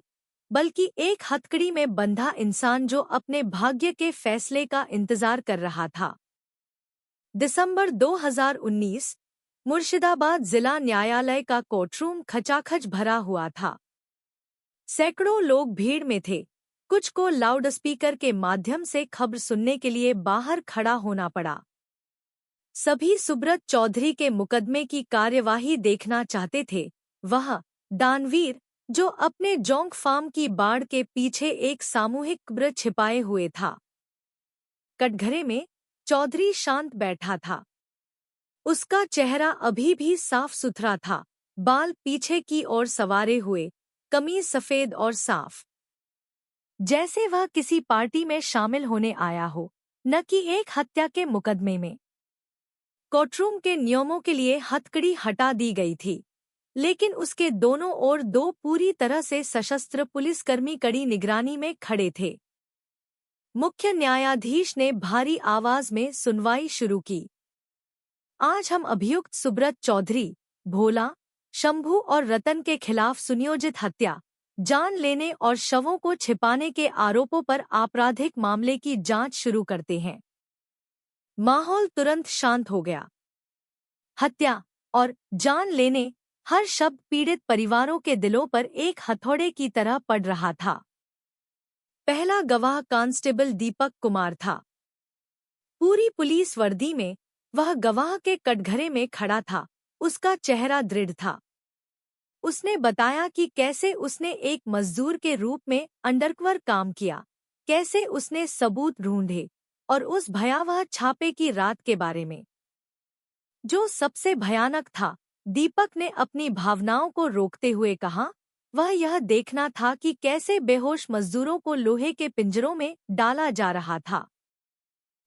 बल्कि एक हथकड़ी में बंधा इंसान जो अपने भाग्य के फैसले का इंतजार कर रहा था। दिसंबर 2019, मुर्शिदाबाद जिला न्यायालय का कोर्टरूम खचाखच भरा हुआ था। सैकड़ों लोग भीड़ में थे। कुछ को लाउडस्पीकर के माध्यम से खबर सुनने के लिए बाहर खड़ा होना पड़ा। सभी सुब्रत चौधरी के मुकदमे की कार्यवाही देखना चाहते थे। वह दानवीर जो अपने जोंक फार्म की बाड़ के पीछे एक सामूहिक कब्र छिपाए हुए था। कटघरे में चौधरी शांत बैठा था। उसका चेहरा अभी भी साफ सुथरा था, बाल पीछे की ओर संवारे हुए, कमीज सफेद और साफ, जैसे वह किसी पार्टी में शामिल होने आया हो, न कि एक हत्या के मुकदमे में। कोर्टरूम के नियमों के लिए हथकड़ी हटा दी गई थी, लेकिन उसके दोनों ओर दो पूरी तरह से सशस्त्र पुलिसकर्मी कड़ी निगरानी में खड़े थे। मुख्य न्यायाधीश ने भारी आवाज में सुनवाई शुरू की। आज हम अभियुक्त सुब्रत चौधरी, भोला, शंभू और रतन के खिलाफ सुनियोजित हत्या, जान लेने और शवों को छिपाने के आरोपों पर आपराधिक मामले की जांच शुरू करते हैं। माहौल तुरंत शांत हो गया। हत्या और जान लेने, हर शब्द पीड़ित परिवारों के दिलों पर एक हथौड़े की तरह पड़ रहा था। पहला गवाह कांस्टेबल दीपक कुमार था। पूरी पुलिस वर्दी में वह गवाह के कटघरे में खड़ा था। उसका चेहरा दृढ़ था। उसने बताया कि कैसे उसने एक मजदूर के रूप में अंडरकवर काम किया, कैसे उसने सबूत ढूंढे, और उस भयावह छापे की रात के बारे में। जो सबसे भयानक था, दीपक ने अपनी भावनाओं को रोकते हुए कहा, वह यह देखना था कि कैसे बेहोश मजदूरों को लोहे के पिंजरों में डाला जा रहा था।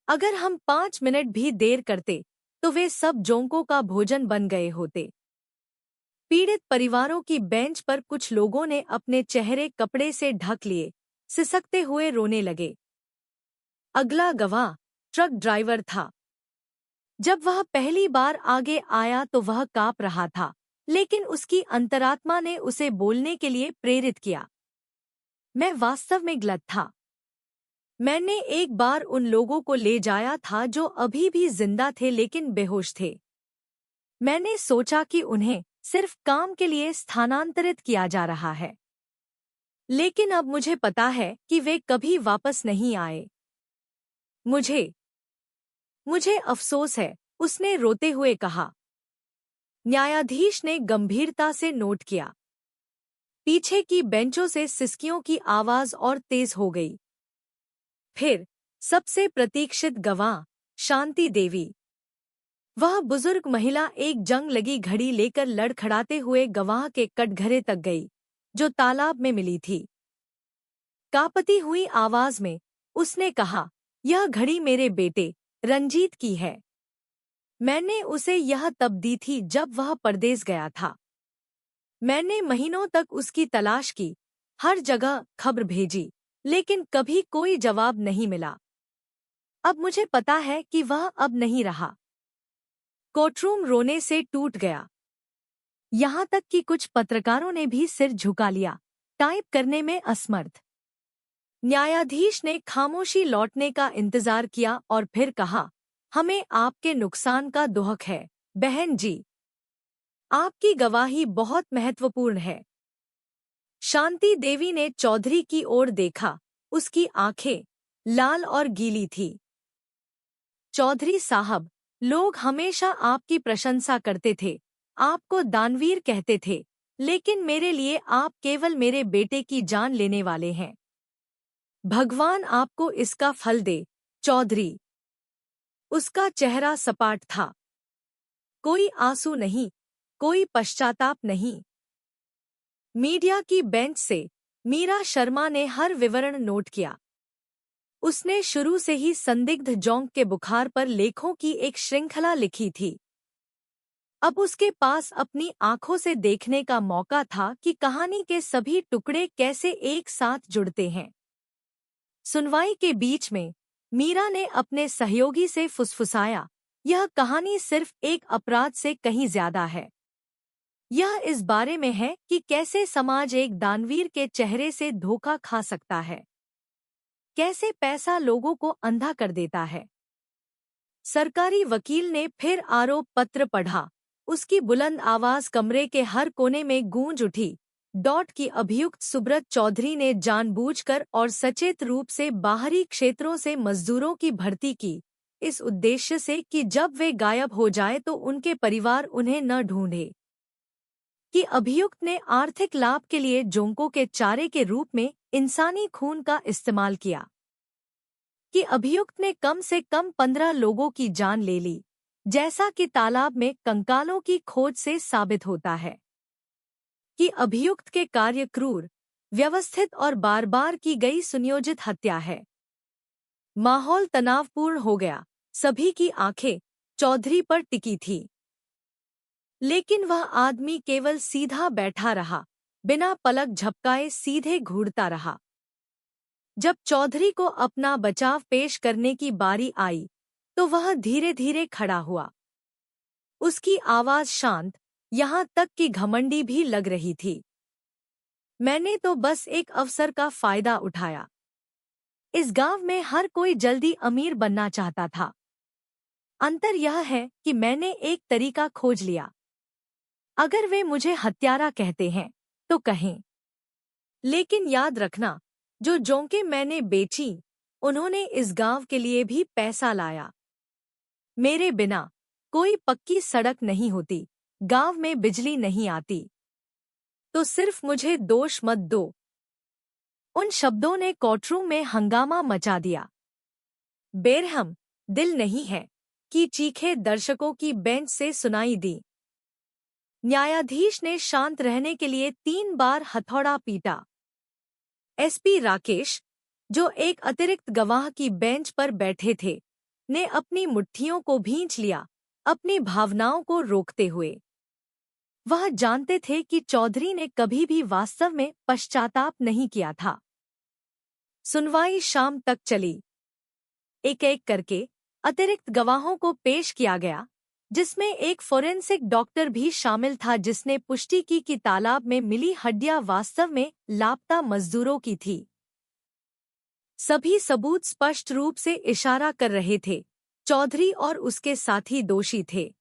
अगर हम 5 मिनट भी देर करते तो वे सब जोंकों का भोजन बन गए होते। पीड़ित परिवारों की बेंच पर कुछ लोगों ने अपने चेहरे कपड़े से ढक लिए, सिसकते हुए रोने लगे। अगला गवाह ट्रक ड्राइवर था। जब वह पहली बार आगे आया तो वह कांप रहा था, लेकिन उसकी अंतरात्मा ने उसे बोलने के लिए प्रेरित किया। मैं वास्तव में गलत था। मैंने एक बार उन लोगों को ले जाया था जो अभी भी जिंदा थे लेकिन बेहोश थे। मैंने सोचा कि उन्हें सिर्फ काम के लिए स्थानांतरित किया जा रहा है, लेकिन अब मुझे पता है कि वे कभी वापस नहीं आए। मुझे अफसोस है, उसने रोते हुए कहा। न्यायाधीश ने गंभीरता से नोट किया। पीछे की बेंचों से सिसकियों की आवाज और तेज हो गई। फिर सबसे प्रतीक्षित गवाह, शांति देवी। वह बुजुर्ग महिला एक जंग लगी घड़ी लेकर लड़खड़ाते हुए गवाह के कटघरे तक गई, जो तालाब में मिली थी। कांपती हुई आवाज में उसने कहा, यह घड़ी मेरे बेटे रंजीत की है। मैंने उसे यह तब दी थी जब वह परदेस गया था। मैंने महीनों तक उसकी तलाश की, हर जगह खबर भेजी, लेकिन कभी कोई जवाब नहीं मिला। अब मुझे पता है कि वह अब नहीं रहा। कोर्टरूम रोने से टूट गया। यहाँ तक कि कुछ पत्रकारों ने भी सिर झुका लिया, टाइप करने में असमर्थ। न्यायाधीश ने खामोशी लौटने का इंतजार किया और फिर कहा, हमें आपके नुकसान का दुख है, बहन जी। आपकी गवाही बहुत महत्वपूर्ण है। शांति देवी ने चौधरी की ओर देखा, उसकी आंखें लाल और गीली थी। चौधरी साहब, लोग हमेशा आपकी प्रशंसा करते थे, आपको दानवीर कहते थे, लेकिन मेरे लिए आप केवल मेरे बेटे की जान लेने वाले हैं। भगवान आपको इसका फल दे, चौधरी। उसका चेहरा सपाट था। कोई आंसू नहीं, कोई पश्चाताप नहीं। मीडिया की बेंच से मीरा शर्मा ने हर विवरण नोट किया। उसने शुरू से ही संदिग्ध जोंक के बुखार पर लेखों की एक श्रृंखला लिखी थी। अब उसके पास अपनी आंखों से देखने का मौका था कि कहानी के सभी टुकड़े कैसे एक साथ जुड़ते हैं। सुनवाई के बीच में मीरा ने अपने सहयोगी से फुसफुसाया, यह कहानी सिर्फ एक अपराध से कहीं ज्यादा है। यह इस बारे में है कि कैसे समाज एक दानवीर के चेहरे से धोखा खा सकता है, कैसे पैसा लोगों को अंधा कर देता है। सरकारी वकील ने फिर आरोप पत्र पढ़ा। उसकी बुलंद आवाज कमरे के हर कोने में गूंज उठी। की अभियुक्त सुब्रत चौधरी ने जानबूझकर और सचेत रूप से बाहरी क्षेत्रों से मजदूरों की भर्ती की, इस उद्देश्य से कि जब वे गायब हो जाए तो उनके परिवार उन्हें न ढूंढे। कि अभियुक्त ने आर्थिक लाभ के लिए जोंकों के चारे के रूप में इंसानी खून का इस्तेमाल किया। कि अभियुक्त ने कम से कम 15 लोगों की जान ले ली, जैसा कि तालाब में कंकालों की खोज से साबित होता है। कि अभियुक्त के कार्य क्रूर, व्यवस्थित और बार बार की गई सुनियोजित हत्या है। माहौल तनावपूर्ण हो गया, सभी की आंखें चौधरी पर टिकी थी। लेकिन वह आदमी केवल सीधा बैठा रहा, बिना पलक झपकाए सीधे घूरता रहा। जब चौधरी को अपना बचाव पेश करने की बारी आई, तो वह धीरे धीरे खड़ा हुआ। उसकी आवाज शांत, यहाँ तक कि घमंडी भी लग रही थी। मैंने तो बस एक अवसर का फायदा उठाया। इस गांव में हर कोई जल्दी अमीर बनना चाहता था। अंतर यह है कि मैंने एक तरीका खोज लिया। अगर वे मुझे हत्यारा कहते हैं, तो कहें। लेकिन याद रखना, जो जोंके मैंने बेची, उन्होंने इस गांव के लिए भी पैसा लाया। मेरे बिना कोई पक्की सड़क नहीं होती, गांव में बिजली नहीं आती। तो सिर्फ मुझे दोष मत दो। उन शब्दों ने कोर्टरूम में हंगामा मचा दिया। बेरहम दिल नहीं है कि चीखें दर्शकों की बेंच से सुनाई दी। न्यायाधीश ने शांत रहने के लिए 3 बार हथौड़ा पीटा। एसपी राकेश, जो एक अतिरिक्त गवाह की बेंच पर बैठे थे, ने अपनी मुट्ठियों को भींच लिया, अपनी भावनाओं को रोकते हुए। वह जानते थे कि चौधरी ने कभी भी वास्तव में पश्चाताप नहीं किया था। सुनवाई शाम तक चली। एक-एक करके अतिरिक्त गवाहों को पेश किया गया, जिसमें एक फोरेंसिक डॉक्टर भी शामिल था जिसने पुष्टि की कि तालाब में मिली हड्डियां वास्तव में लापता मजदूरों की थी। सभी सबूत स्पष्ट रूप से इशारा कर रहे थे, चौधरी और उसके साथी दोषी थे।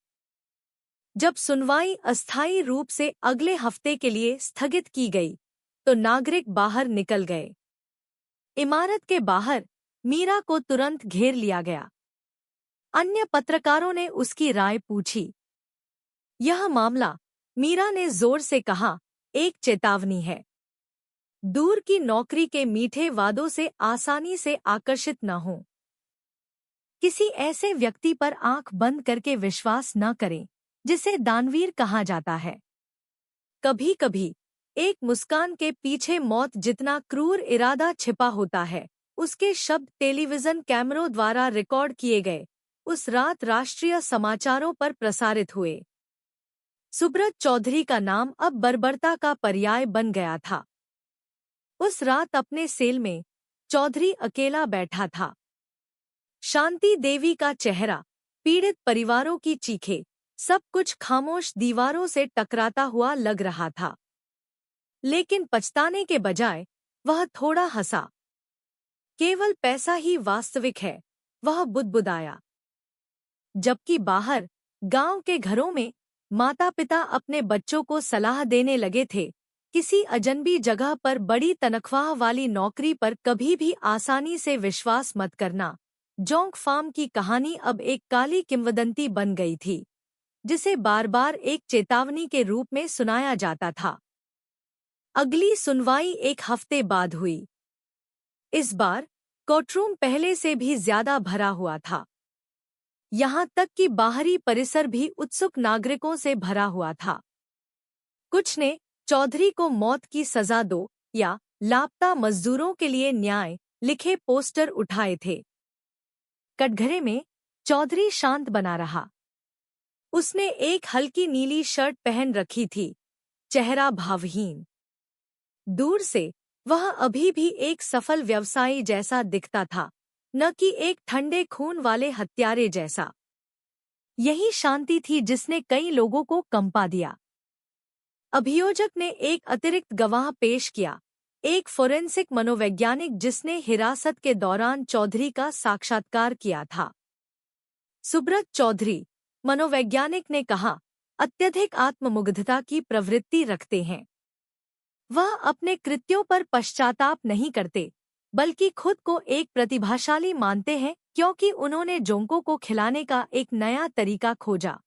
जब सुनवाई अस्थायी रूप से अगले हफ्ते के लिए स्थगित की गई, तो नागरिक बाहर निकल गए। इमारत के बाहर मीरा को तुरंत घेर लिया गया। अन्य पत्रकारों ने उसकी राय पूछी। यह मामला, मीरा ने जोर से कहा, एक चेतावनी है। दूर की नौकरी के मीठे वादों से आसानी से आकर्षित न हो। किसी ऐसे व्यक्ति पर आंख बंद करके विश्वास न करें, जिसे दानवीर कहा जाता है। कभी-कभी एक मुस्कान के पीछे मौत जितना क्रूर इरादा छिपा होता है। उसके शब्द टेलीविजन कैमरों द्वारा रिकॉर्ड किए गए, उस रात राष्ट्रीय समाचारों पर प्रसारित हुए। सुब्रत चौधरी का नाम अब बर्बरता का पर्याय बन गया था। उस रात अपने सेल में चौधरी अकेला बैठा था। शांति देवी का चेहरा, पीड़ित परिवारों की चीखें, सब कुछ खामोश दीवारों से टकराता हुआ लग रहा था। लेकिन पछताने के बजाय वह थोड़ा हंसा। केवल पैसा ही वास्तविक है, वह बुदबुदाया। जबकि बाहर गांव के घरों में माता पिता अपने बच्चों को सलाह देने लगे थे, किसी अजनबी जगह पर बड़ी तनख्वाह वाली नौकरी पर कभी भी आसानी से विश्वास मत करना। जोंक फार्म की कहानी अब एक काली किंवदंती बन गई थी, जिसे बार बार एक चेतावनी के रूप में सुनाया जाता था। अगली सुनवाई एक हफ्ते बाद हुई। इस बार कोर्टरूम पहले से भी ज्यादा भरा हुआ था। यहाँ तक कि बाहरी परिसर भी उत्सुक नागरिकों से भरा हुआ था। कुछ ने चौधरी को मौत की सजा दो या लापता मजदूरों के लिए न्याय लिखे पोस्टर उठाए थे। कटघरे में चौधरी शांत बना रहा। उसने एक हल्की नीली शर्ट पहन रखी थी, चेहरा भावहीन। दूर से वह अभी भी एक सफल व्यवसायी जैसा दिखता था, न कि एक ठंडे खून वाले हत्यारे जैसा। यही शांति थी जिसने कई लोगों को कंपा दिया। अभियोजक ने एक अतिरिक्त गवाह पेश किया, एक फोरेंसिक मनोवैज्ञानिक जिसने हिरासत के दौरान चौधरी का साक्षात्कार किया था। सुब्रत चौधरी, मनोवैज्ञानिक ने कहा, अत्यधिक आत्ममुग्धता की प्रवृत्ति रखते हैं। वह अपने कृत्यों पर पश्चाताप नहीं करते, बल्कि खुद को एक प्रतिभाशाली मानते हैं क्योंकि उन्होंने जोंकों को खिलाने का एक नया तरीका खोजा।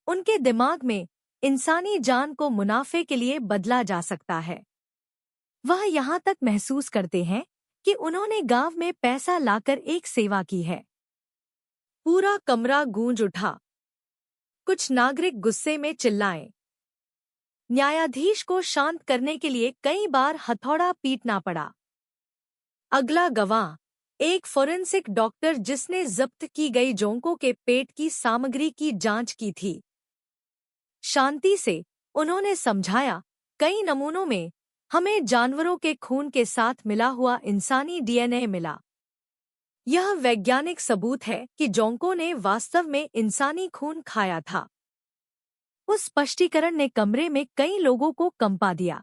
उनके दिमाग में इंसानी जान को मुनाफे के लिए बदला जा सकता है। वह यहाँ तक महसूस करते हैं कि उन्होंने गांव में पैसा लाकर एक सेवा की है। पूरा कमरा गूंज उठा। कुछ नागरिक गुस्से में चिल्लाए। न्यायाधीश को शांत करने के लिए कई बार हथौड़ा पीटना पड़ा। अगला गवाह, एक फोरेंसिक डॉक्टर जिसने जब्त की गई जोंकों के पेट की सामग्री की जांच की थी। शांति से उन्होंने समझाया, कई नमूनों में हमें जानवरों के खून के साथ मिला हुआ इंसानी डीएनए मिला। यह वैज्ञानिक सबूत है कि जोंकों ने वास्तव में इंसानी खून खाया था। उस स्पष्टीकरण ने कमरे में कई लोगों को कंपा दिया।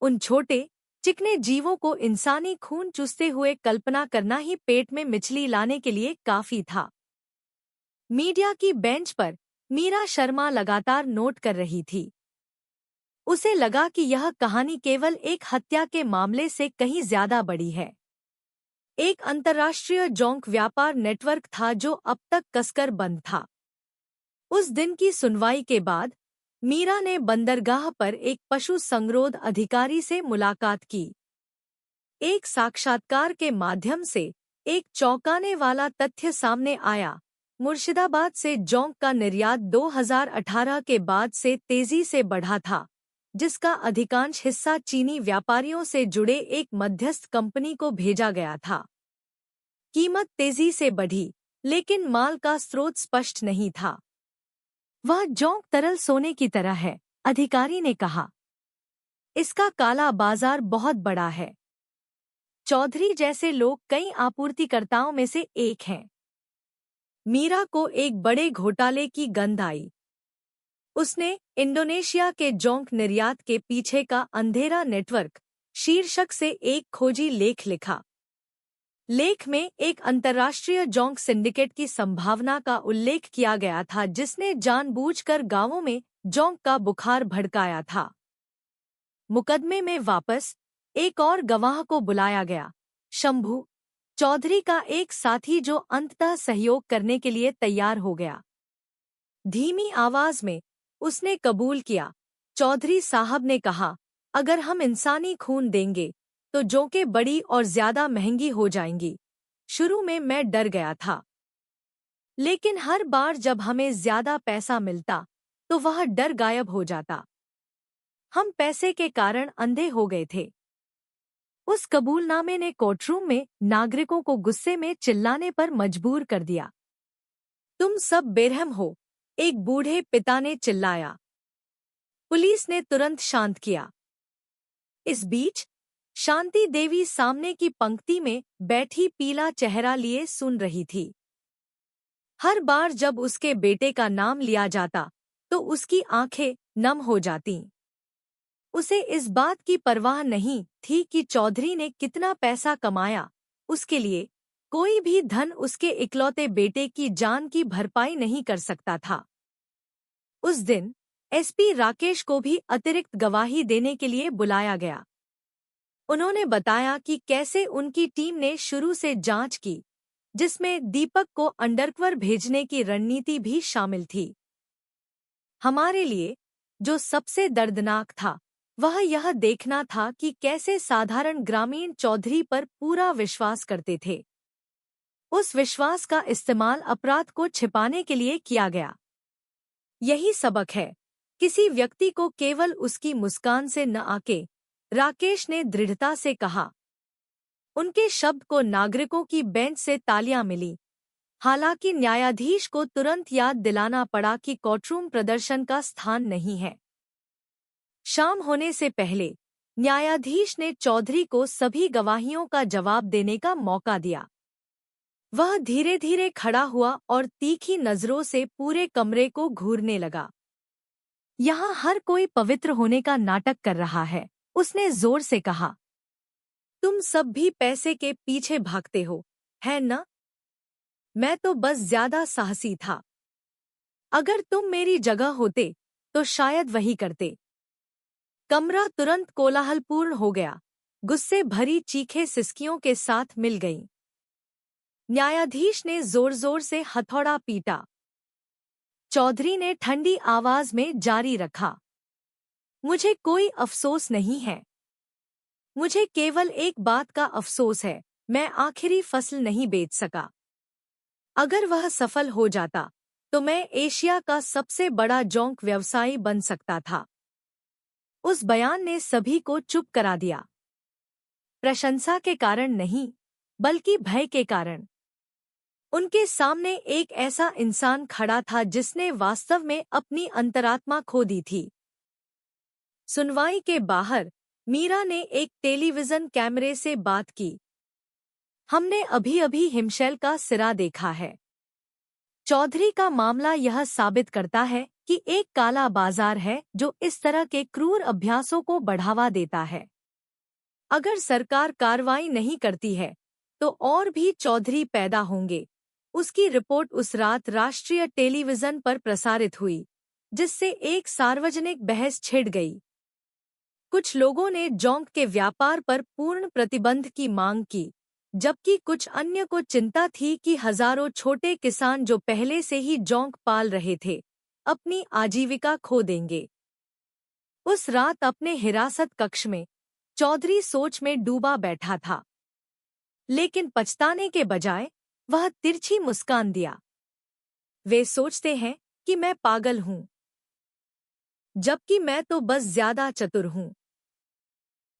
उन छोटे चिकने जीवों को इंसानी खून चूसते हुए कल्पना करना ही पेट में मिचली लाने के लिए काफी था। मीडिया की बेंच पर मीरा शर्मा लगातार नोट कर रही थी। उसे लगा कि यह कहानी केवल एक हत्या के मामले से कहीं ज्यादा बड़ी है। एक अंतर्राष्ट्रीय जोंक व्यापार नेटवर्क था जो अब तक कसकर बंद था। उस दिन की सुनवाई के बाद मीरा ने बंदरगाह पर एक पशु संगरोध अधिकारी से मुलाकात की। एक साक्षात्कार के माध्यम से एक चौंकाने वाला तथ्य सामने आया। मुर्शिदाबाद से जोंक का निर्यात 2018 के बाद से तेजी से बढ़ा था, जिसका अधिकांश हिस्सा चीनी व्यापारियों से जुड़े एक मध्यस्थ कंपनी को भेजा गया था। कीमत तेजी से बढ़ी, लेकिन माल का स्रोत स्पष्ट नहीं था। वह जोंक तरल सोने की तरह है, अधिकारी ने कहा। इसका काला बाजार बहुत बड़ा है। चौधरी जैसे लोग कई आपूर्तिकर्ताओं में से एक हैं। मीरा को एक बड़े घोटाले की गंध आई। उसने इंडोनेशिया के जोंक निर्यात के पीछे का अंधेरा नेटवर्क शीर्षक से एक खोजी लेख लिखा। लेख में एक अंतर्राष्ट्रीय जोंक सिंडिकेट की संभावना का उल्लेख किया गया था जिसने जानबूझकर गांवों में जोंक का बुखार भड़काया था। मुकदमे में वापस एक और गवाह को बुलाया गया, शंभू, चौधरी का एक साथी जो अंततः सहयोग करने के लिए तैयार हो गया। धीमी आवाज में उसने कबूल किया। चौधरी साहब ने कहा, अगर हम इंसानी खून देंगे तो जोंकें बड़ी और ज्यादा महंगी हो जाएंगी। शुरू में मैं डर गया था, लेकिन हर बार जब हमें ज्यादा पैसा मिलता तो वह डर गायब हो जाता। हम पैसे के कारण अंधे हो गए थे। उस कबूलनामे ने कोर्टरूम में नागरिकों को गुस्से में चिल्लाने पर मजबूर कर दिया। तुम सब बेरहम हो, एक बूढ़े पिता ने चिल्लाया। पुलिस ने तुरंत शांत किया। इस बीच शांति देवी सामने की पंक्ति में बैठी पीला चेहरा लिए सुन रही थी। हर बार जब उसके बेटे का नाम लिया जाता तो उसकी आंखें नम हो जातीं। उसे इस बात की परवाह नहीं थी कि चौधरी ने कितना पैसा कमाया, उसके लिए कोई भी धन उसके इकलौते बेटे की जान की भरपाई नहीं कर सकता था। उस दिन एसपी राकेश को भी अतिरिक्त गवाही देने के लिए बुलाया गया। उन्होंने बताया कि कैसे उनकी टीम ने शुरू से जांच की, जिसमें दीपक को अंडरकवर भेजने की रणनीति भी शामिल थी। हमारे लिए जो सबसे दर्दनाक था वह यह देखना था कि कैसे साधारण ग्रामीण चौधरी पर पूरा विश्वास करते थे। उस विश्वास का इस्तेमाल अपराध को छिपाने के लिए किया गया। यही सबक है, किसी व्यक्ति को केवल उसकी मुस्कान से न आके, राकेश ने दृढ़ता से कहा। उनके शब्द को नागरिकों की बेंच से तालियां मिली। हालांकि न्यायाधीश को तुरंत याद दिलाना पड़ा कि कोर्टरूम प्रदर्शन का स्थान नहीं है। शाम होने से पहले न्यायाधीश ने चौधरी को सभी गवाहियों का जवाब देने का मौका दिया। वह धीरे धीरे खड़ा हुआ और तीखी नजरों से पूरे कमरे को घूरने लगा। यहाँ हर कोई पवित्र होने का नाटक कर रहा है, उसने जोर से कहा। तुम सब भी पैसे के पीछे भागते हो, है न? मैं तो बस ज्यादा साहसी था। अगर तुम मेरी जगह होते तो शायद वही करते। कमरा तुरंत कोलाहलपूर्ण हो गया। गुस्से भरी चीखें सिसकियों के साथ मिल गईं। न्यायाधीश ने जोर जोर से हथौड़ा पीटा। चौधरी ने ठंडी आवाज में जारी रखा। मुझे कोई अफसोस नहीं है। मुझे केवल एक बात का अफसोस है, मैं आखिरी फसल नहीं बेच सका। अगर वह सफल हो जाता तो मैं एशिया का सबसे बड़ा जोंक व्यवसायी बन सकता था। उस बयान ने सभी को चुप करा दिया। प्रशंसा के कारण नहीं, बल्कि भय के कारण। उनके सामने एक ऐसा इंसान खड़ा था जिसने वास्तव में अपनी अंतरात्मा खो दी थी। सुनवाई के बाहर मीरा ने एक टेलीविजन कैमरे से बात की। हमने अभी अभी हिमशैल का सिरा देखा है। चौधरी का मामला यह साबित करता है कि एक काला बाजार है जो इस तरह के क्रूर अभ्यासों को बढ़ावा देता है। अगर सरकार कार्रवाई नहीं करती है तो और भी चौधरी पैदा होंगे। उसकी रिपोर्ट उस रात राष्ट्रीय टेलीविजन पर प्रसारित हुई, जिससे एक सार्वजनिक बहस छिड़ गई। कुछ लोगों ने जोंक के व्यापार पर पूर्ण प्रतिबंध की मांग की, जबकि कुछ अन्य को चिंता थी कि हजारों छोटे किसान जो पहले से ही जोंक पाल रहे थे, अपनी आजीविका खो देंगे। उस रात अपने हिरासत कक्ष में चौधरी सोच में डूबा बैठा था, लेकिन पछताने के बजाय वह तिरछी मुस्कान दिया। वे सोचते हैं कि मैं पागल हूं, जबकि मैं तो बस ज्यादा चतुर हूं।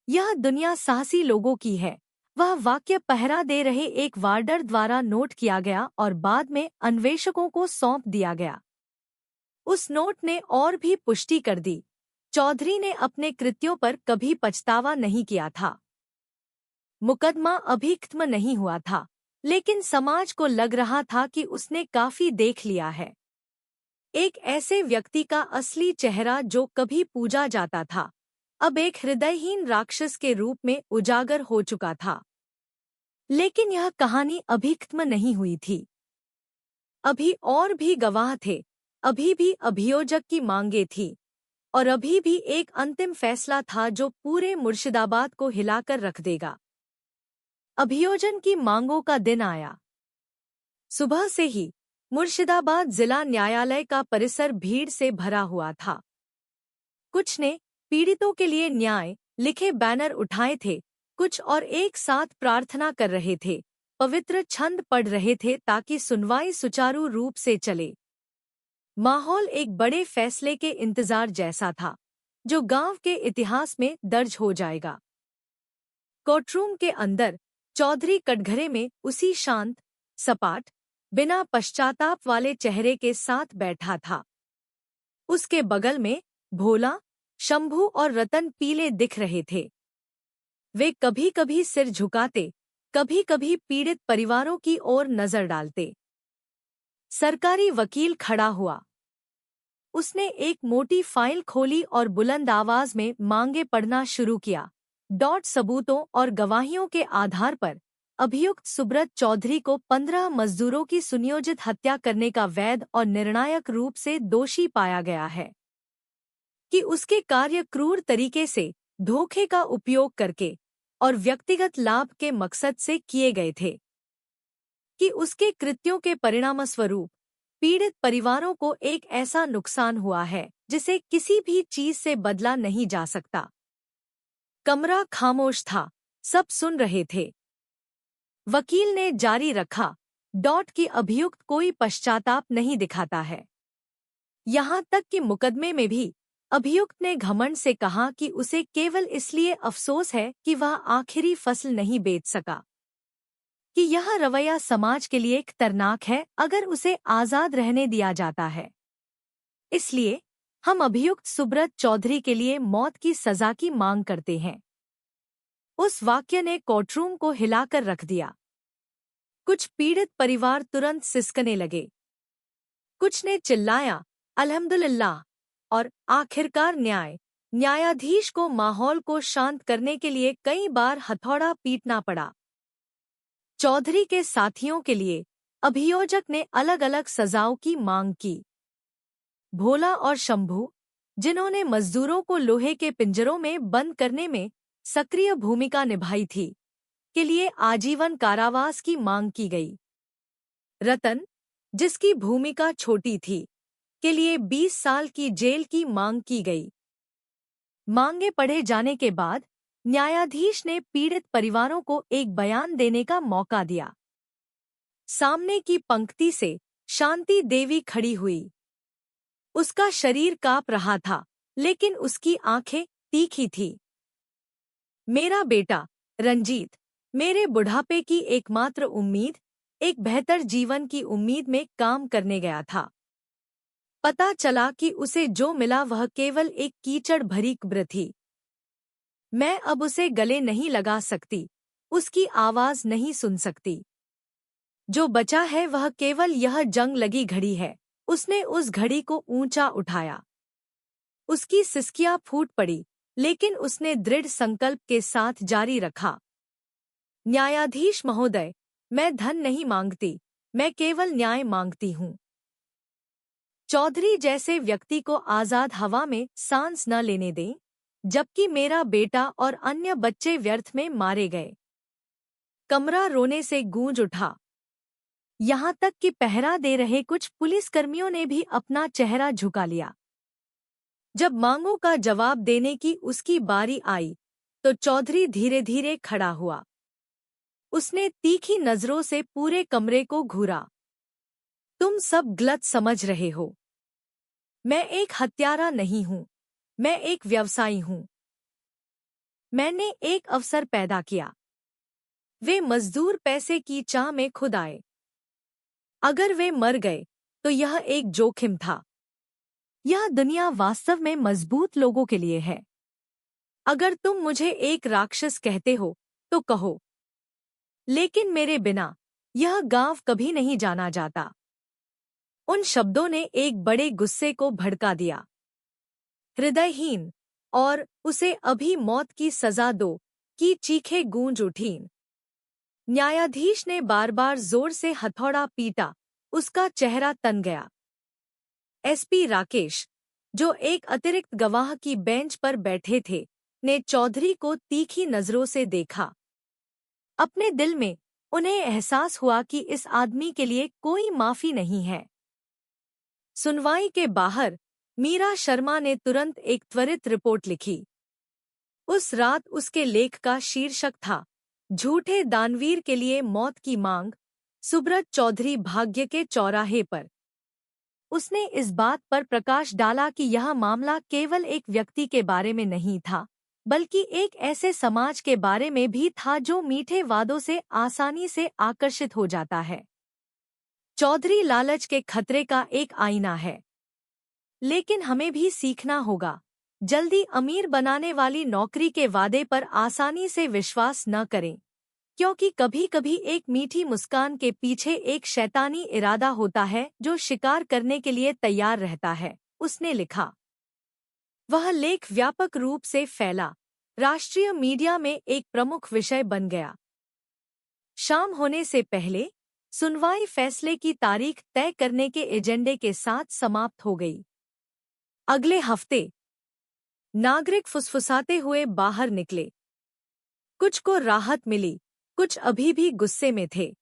यह दुनिया साहसी लोगों की है। वह वाक्य पहरा दे रहे एक वार्डर द्वारा नोट किया गया और बाद में अन्वेषकों को सौंप दिया गया। उस नोट ने और भी पुष्टि कर दी, चौधरी ने अपने कृत्यों पर कभी पछतावा नहीं किया था। मुकदमा अभी खत्म नहीं हुआ था, लेकिन समाज को लग रहा था कि उसने काफी देख लिया है। एक ऐसे व्यक्ति का असली चेहरा जो कभी पूजा जाता था, अब एक हृदयहीन राक्षस के रूप में उजागर हो चुका था। लेकिन यह कहानी अभी खत्म नहीं हुई थी। अभी और भी गवाह थे, अभी भी अभियोजक की मांगे थी, और अभी भी एक अंतिम फैसला था जो पूरे मुर्शिदाबाद को हिलाकर रख देगा। अभियोजन की मांगों का दिन आया। सुबह से ही मुर्शिदाबाद जिला न्यायालय का परिसर भीड़ से भरा हुआ था। कुछ ने पीड़ितों के लिए न्याय लिखे बैनर उठाए थे, कुछ और एक साथ प्रार्थना कर रहे थे, पवित्र छंद पढ़ रहे थे ताकि सुनवाई सुचारू रूप से चले। माहौल एक बड़े फैसले के इंतजार जैसा था, जो गांव के इतिहास में दर्ज हो जाएगा। कोर्टरूम के अंदर चौधरी कटघरे में उसी शांत, सपाट बिना पश्चाताप वाले चेहरे के साथ बैठा था। उसके बगल में भोला, शंभू और रतन पीले दिख रहे थे। वे कभी कभी सिर झुकाते, कभी कभी पीड़ित परिवारों की ओर नजर डालते। सरकारी वकील खड़ा हुआ। उसने एक मोटी फाइल खोली और बुलंद आवाज में मांगे पढ़ना शुरू किया। सबूतों और गवाहियों के आधार पर अभियुक्त सुब्रत चौधरी को 15 मजदूरों की सुनियोजित हत्या करने का वैध और निर्णायक रूप से दोषी पाया गया है कि उसके कार्य क्रूर तरीके से, धोखे का उपयोग करके और व्यक्तिगत लाभ के मकसद से किए गए थे, कि उसके कृत्यों के परिणामस्वरूप पीड़ित परिवारों को एक ऐसा नुकसान हुआ है जिसे किसी भी चीज से बदला नहीं जा सकता। कमरा खामोश था, सब सुन रहे थे। वकील ने जारी रखा, कि अभियुक्त कोई पश्चाताप नहीं दिखाता है। यहाँ तक कि मुकदमे में भी अभियुक्त ने घमंड से कहा कि उसे केवल इसलिए अफसोस है कि वह आखिरी फसल नहीं बेच सका, कि यह रवैया समाज के लिए खतरनाक है अगर उसे आजाद रहने दिया जाता है। इसलिए हम अभियुक्त सुब्रत चौधरी के लिए मौत की सजा की मांग करते हैं। उस वाक्य ने कोर्टरूम को हिलाकर रख दिया। कुछ पीड़ित परिवार तुरंत सिसकने लगे। कुछ ने चिल्लाया, अल्हम्दुलिल्लाह, और आखिरकार न्यायाधीश को माहौल को शांत करने के लिए कई बार हथौड़ा पीटना पड़ा। चौधरी के साथियों के लिए अभियोजक ने अलग अलग सजाओं की मांग की। भोला और शंभू, जिन्होंने मजदूरों को लोहे के पिंजरों में बंद करने में सक्रिय भूमिका निभाई थी, के लिए आजीवन कारावास की मांग की गई। रतन, जिसकी भूमिका छोटी थी, के लिए 20 साल की जेल की मांग की गई। मांगे पढ़े जाने के बाद न्यायाधीश ने पीड़ित परिवारों को एक बयान देने का मौका दिया। सामने की पंक्ति से शांति देवी खड़ी हुई। उसका शरीर कांप रहा था, लेकिन उसकी आंखें तीखी थी। मेरा बेटा रंजीत, मेरे बुढ़ापे की एकमात्र उम्मीद, एक बेहतर जीवन की उम्मीद में काम करने गया था। पता चला कि उसे जो मिला वह केवल एक कीचड़ भरी कब्र थी। मैं अब उसे गले नहीं लगा सकती, उसकी आवाज नहीं सुन सकती। जो बचा है वह केवल यह जंग लगी घड़ी है। उसने उस घड़ी को ऊंचा उठाया। उसकी सिसकियां फूट पड़ी, लेकिन उसने दृढ़ संकल्प के साथ जारी रखा, न्यायाधीश महोदय, मैं धन नहीं मांगती, मैं केवल न्याय मांगती हूँ। चौधरी जैसे व्यक्ति को आजाद हवा में सांस न लेने दें, जबकि मेरा बेटा और अन्य बच्चे व्यर्थ में मारे गए। कमरा रोने से गूंज उठा। यहाँ तक कि पहरा दे रहे कुछ पुलिसकर्मियों ने भी अपना चेहरा झुका लिया। जब मांगों का जवाब देने की उसकी बारी आई, तो चौधरी धीरे धीरे खड़ा हुआ। उसने तीखी नजरों से पूरे कमरे को घूरा। तुम सब गलत समझ रहे हो। मैं एक हत्यारा नहीं हूँ, मैं एक व्यवसायी हूँ। मैंने एक अवसर पैदा किया। वे मजदूर पैसे की चाह में खुद आए। अगर वे मर गए तो यह एक जोखिम था। यह दुनिया वास्तव में मजबूत लोगों के लिए है। अगर तुम मुझे एक राक्षस कहते हो तो कहो, लेकिन मेरे बिना यह गांव कभी नहीं जाना जाता। उन शब्दों ने एक बड़े गुस्से को भड़का दिया। हृदयहीन और उसे अभी मौत की सजा दो की चीखें गूंज उठीं। न्यायाधीश ने बार बार जोर से हथौड़ा पीटा, उसका चेहरा तन गया। एसपी राकेश, जो एक अतिरिक्त गवाह की बेंच पर बैठे थे, ने चौधरी को तीखी नजरों से देखा। अपने दिल में उन्हें एहसास हुआ कि इस आदमी के लिए कोई माफी नहीं है। सुनवाई के बाहर मीरा शर्मा ने तुरंत एक त्वरित रिपोर्ट लिखी। उस रात उसके लेख का शीर्षक था, झूठे दानवीर के लिए मौत की मांग, सुब्रत चौधरी भाग्य के चौराहे पर। उसने इस बात पर प्रकाश डाला कि यह मामला केवल एक व्यक्ति के बारे में नहीं था, बल्कि एक ऐसे समाज के बारे में भी था जो मीठे वादों से आसानी से आकर्षित हो जाता है। चौधरी लालच के खतरे का एक आईना है। लेकिन हमें भी सीखना होगा। जल्दी अमीर बनाने वाली नौकरी के वादे पर आसानी से विश्वास न करें, क्योंकि कभी-कभी एक मीठी मुस्कान के पीछे एक शैतानी इरादा होता है जो शिकार करने के लिए तैयार रहता है, उसने लिखा। वह लेख व्यापक रूप से फैला, राष्ट्रीय मीडिया में एक प्रमुख विषय बन गया। शाम होने से पहले सुनवाई फैसले की तारीख तय करने के एजेंडे के साथ समाप्त हो गई। अगले हफ्ते नागरिक फुसफुसाते हुए बाहर निकले। कुछ को राहत मिली, कुछ अभी भी गुस्से में थे।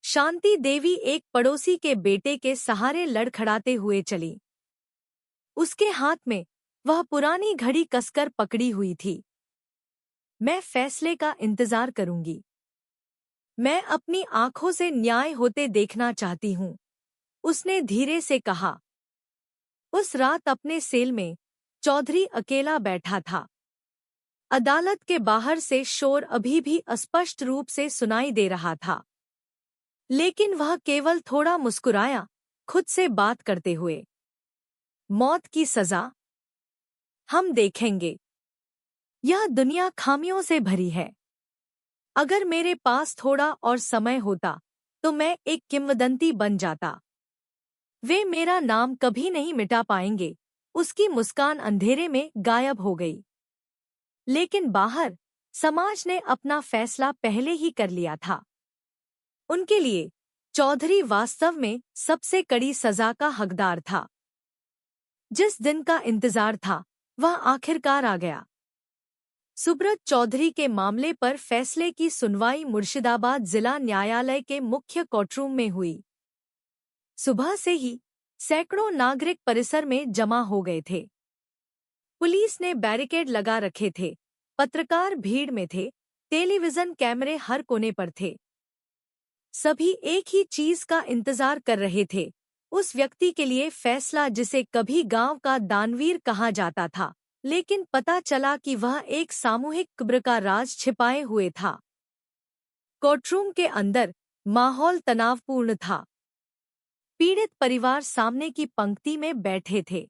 शांति देवी एक पड़ोसी के बेटे के सहारे लड़खड़ाते हुए चली। उसके हाथ में वह पुरानी घड़ी कसकर पकड़ी हुई थी। मैं फैसले का इंतजार करूंगी। मैं अपनी आंखों से न्याय होते देखना चाहती हूं, उसने धीरे से कहा। उस रात अपने सेल में चौधरी अकेला बैठा था। अदालत के बाहर से शोर अभी भी अस्पष्ट रूप से सुनाई दे रहा था, लेकिन वह केवल थोड़ा मुस्कुराया, खुद से बात करते हुए। मौत की सजा हम देखेंगे। यह दुनिया खामियों से भरी है। अगर मेरे पास थोड़ा और समय होता तो मैं एक किंवदंती बन जाता। वे मेरा नाम कभी नहीं मिटा पाएंगे। उसकी मुस्कान अंधेरे में गायब हो गई। लेकिन बाहर समाज ने अपना फैसला पहले ही कर लिया था। उनके लिए चौधरी वास्तव में सबसे कड़ी सजा का हकदार था। जिस दिन का इंतजार था वह आखिरकार आ गया। सुब्रत चौधरी के मामले पर फैसले की सुनवाई मुर्शिदाबाद जिला न्यायालय के मुख्य कोर्टरूम में हुई। सुबह से ही सैकड़ों नागरिक परिसर में जमा हो गए थे। पुलिस ने बैरिकेड लगा रखे थे, पत्रकार भीड़ में थे, टेलीविजन कैमरे हर कोने पर थे। सभी एक ही चीज का इंतजार कर रहे थे, उस व्यक्ति के लिए फैसला जिसे कभी गांव का दानवीर कहा जाता था, लेकिन पता चला कि वह एक सामूहिक कब्र का राज छिपाए हुए था। कोर्टरूम के अंदर माहौल तनावपूर्ण था। पीड़ित परिवार सामने की पंक्ति में बैठे थे।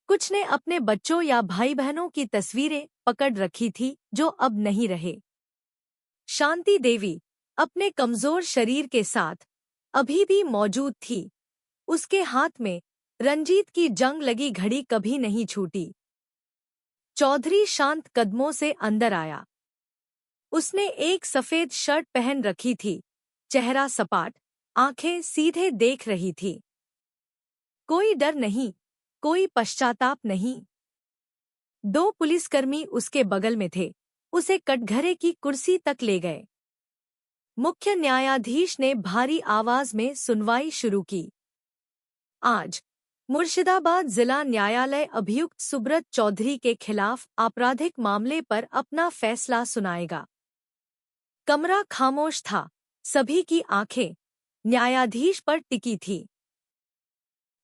कुछ ने अपने बच्चों या भाई बहनों की तस्वीरें पकड़ रखी थी जो अब नहीं रहे। शांति देवी अपने कमजोर शरीर के साथ अभी भी मौजूद थी। उसके हाथ में रंजीत की जंग लगी घड़ी कभी नहीं छूटी। चौधरी शांत कदमों से अंदर आया। उसने एक सफेद शर्ट पहन रखी थी, चेहरा सपाट, आंखें सीधे देख रही थी। कोई डर नहीं, कोई पश्चाताप नहीं। दो पुलिसकर्मी उसके बगल में थे, उसे कटघरे की कुर्सी तक ले गए। मुख्य न्यायाधीश ने भारी आवाज में सुनवाई शुरू की। आज मुर्शिदाबाद जिला न्यायालय अभियुक्त सुब्रत चौधरी के खिलाफ आपराधिक मामले पर अपना फैसला सुनाएगा। कमरा खामोश था, सभी की आंखें न्यायाधीश पर टिकी थी।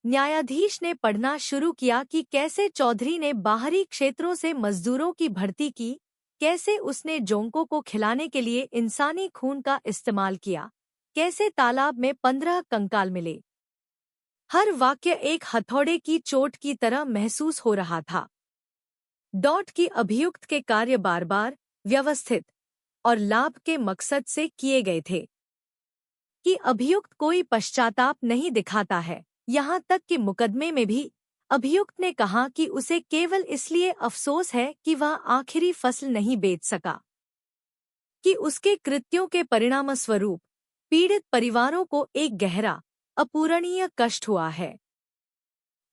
न्यायाधीश ने पढ़ना शुरू किया कि कैसे चौधरी ने बाहरी क्षेत्रों से मजदूरों की भर्ती की, कैसे उसने जोंकों को खिलाने के लिए इंसानी खून का इस्तेमाल किया, कैसे तालाब में 15 कंकाल मिले। हर वाक्य एक हथौड़े की चोट की तरह महसूस हो रहा था। डॉट की अभियुक्त के कार्य बार बार, व्यवस्थित और लाभ के मकसद से किए गए थे। कि अभियुक्त कोई पश्चाताप नहीं दिखाता है। यहाँ तक कि मुकदमे में भी अभियुक्त ने कहा कि उसे केवल इसलिए अफसोस है कि वह आखिरी फसल नहीं बेच सका, कि उसके कृत्यों के परिणामस्वरूप पीड़ित परिवारों को एक गहरा, अपूरणीय कष्ट हुआ है।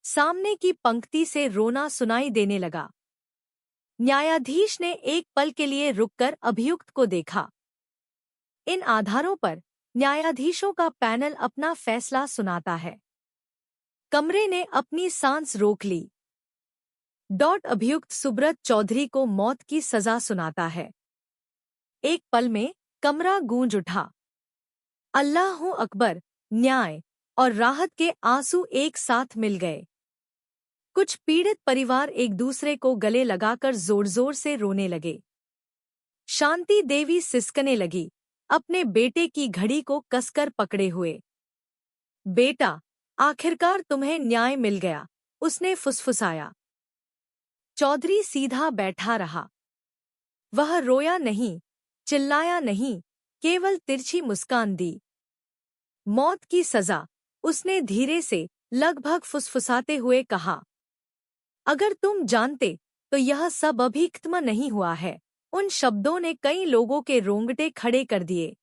सामने की पंक्ति से रोना सुनाई देने लगा। न्यायाधीश ने एक पल के लिए रुककर अभियुक्त को देखा। इन आधारों पर न्यायाधीशों का पैनल अपना फैसला सुनाता है। कमरे ने अपनी सांस रोक ली। डॉट अभियुक्त सुब्रत चौधरी को मौत की सजा सुनाता है। एक पल में कमरा गूंज उठा। अल्लाहू अकबर, न्याय और राहत के आंसू एक साथ मिल गए। कुछ पीड़ित परिवार एक दूसरे को गले लगाकर जोर जोर से रोने लगे। शांति देवी सिसकने लगी, अपने बेटे की घड़ी को कसकर पकड़े हुए। बेटा, आखिरकार तुम्हें न्याय मिल गया, उसने फुसफुसाया। चौधरी सीधा बैठा रहा। वह रोया नहीं, चिल्लाया नहीं, केवल तिरछी मुस्कान दी। मौत की सजा, उसने धीरे से, लगभग फुसफुसाते हुए कहा। अगर तुम जानते तो यह सब अभी खत्म नहीं हुआ है। उन शब्दों ने कई लोगों के रोंगटे खड़े कर दिए।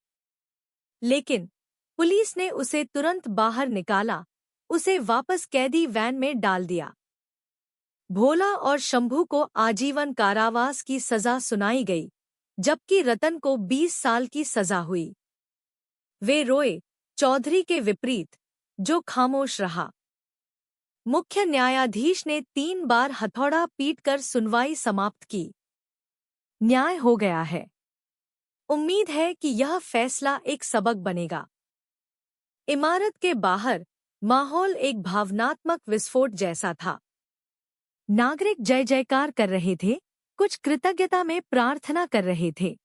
लेकिन पुलिस ने उसे तुरंत बाहर निकाला, उसे वापस कैदी वैन में डाल दिया। भोला और शंभू को आजीवन कारावास की सजा सुनाई गई, जबकि रतन को 20 साल की सजा हुई। वे रोए, चौधरी के विपरीत, जो खामोश रहा। मुख्य न्यायाधीश ने 3 बार हथौड़ा पीटकर सुनवाई समाप्त की। न्याय हो गया है। उम्मीद है कि यह फैसला एक सबक बनेगा। इमारत के बाहर माहौल एक भावनात्मक विस्फोट जैसा था। नागरिक जय जयकार कर रहे थे, कुछ कृतज्ञता में प्रार्थना कर रहे थे।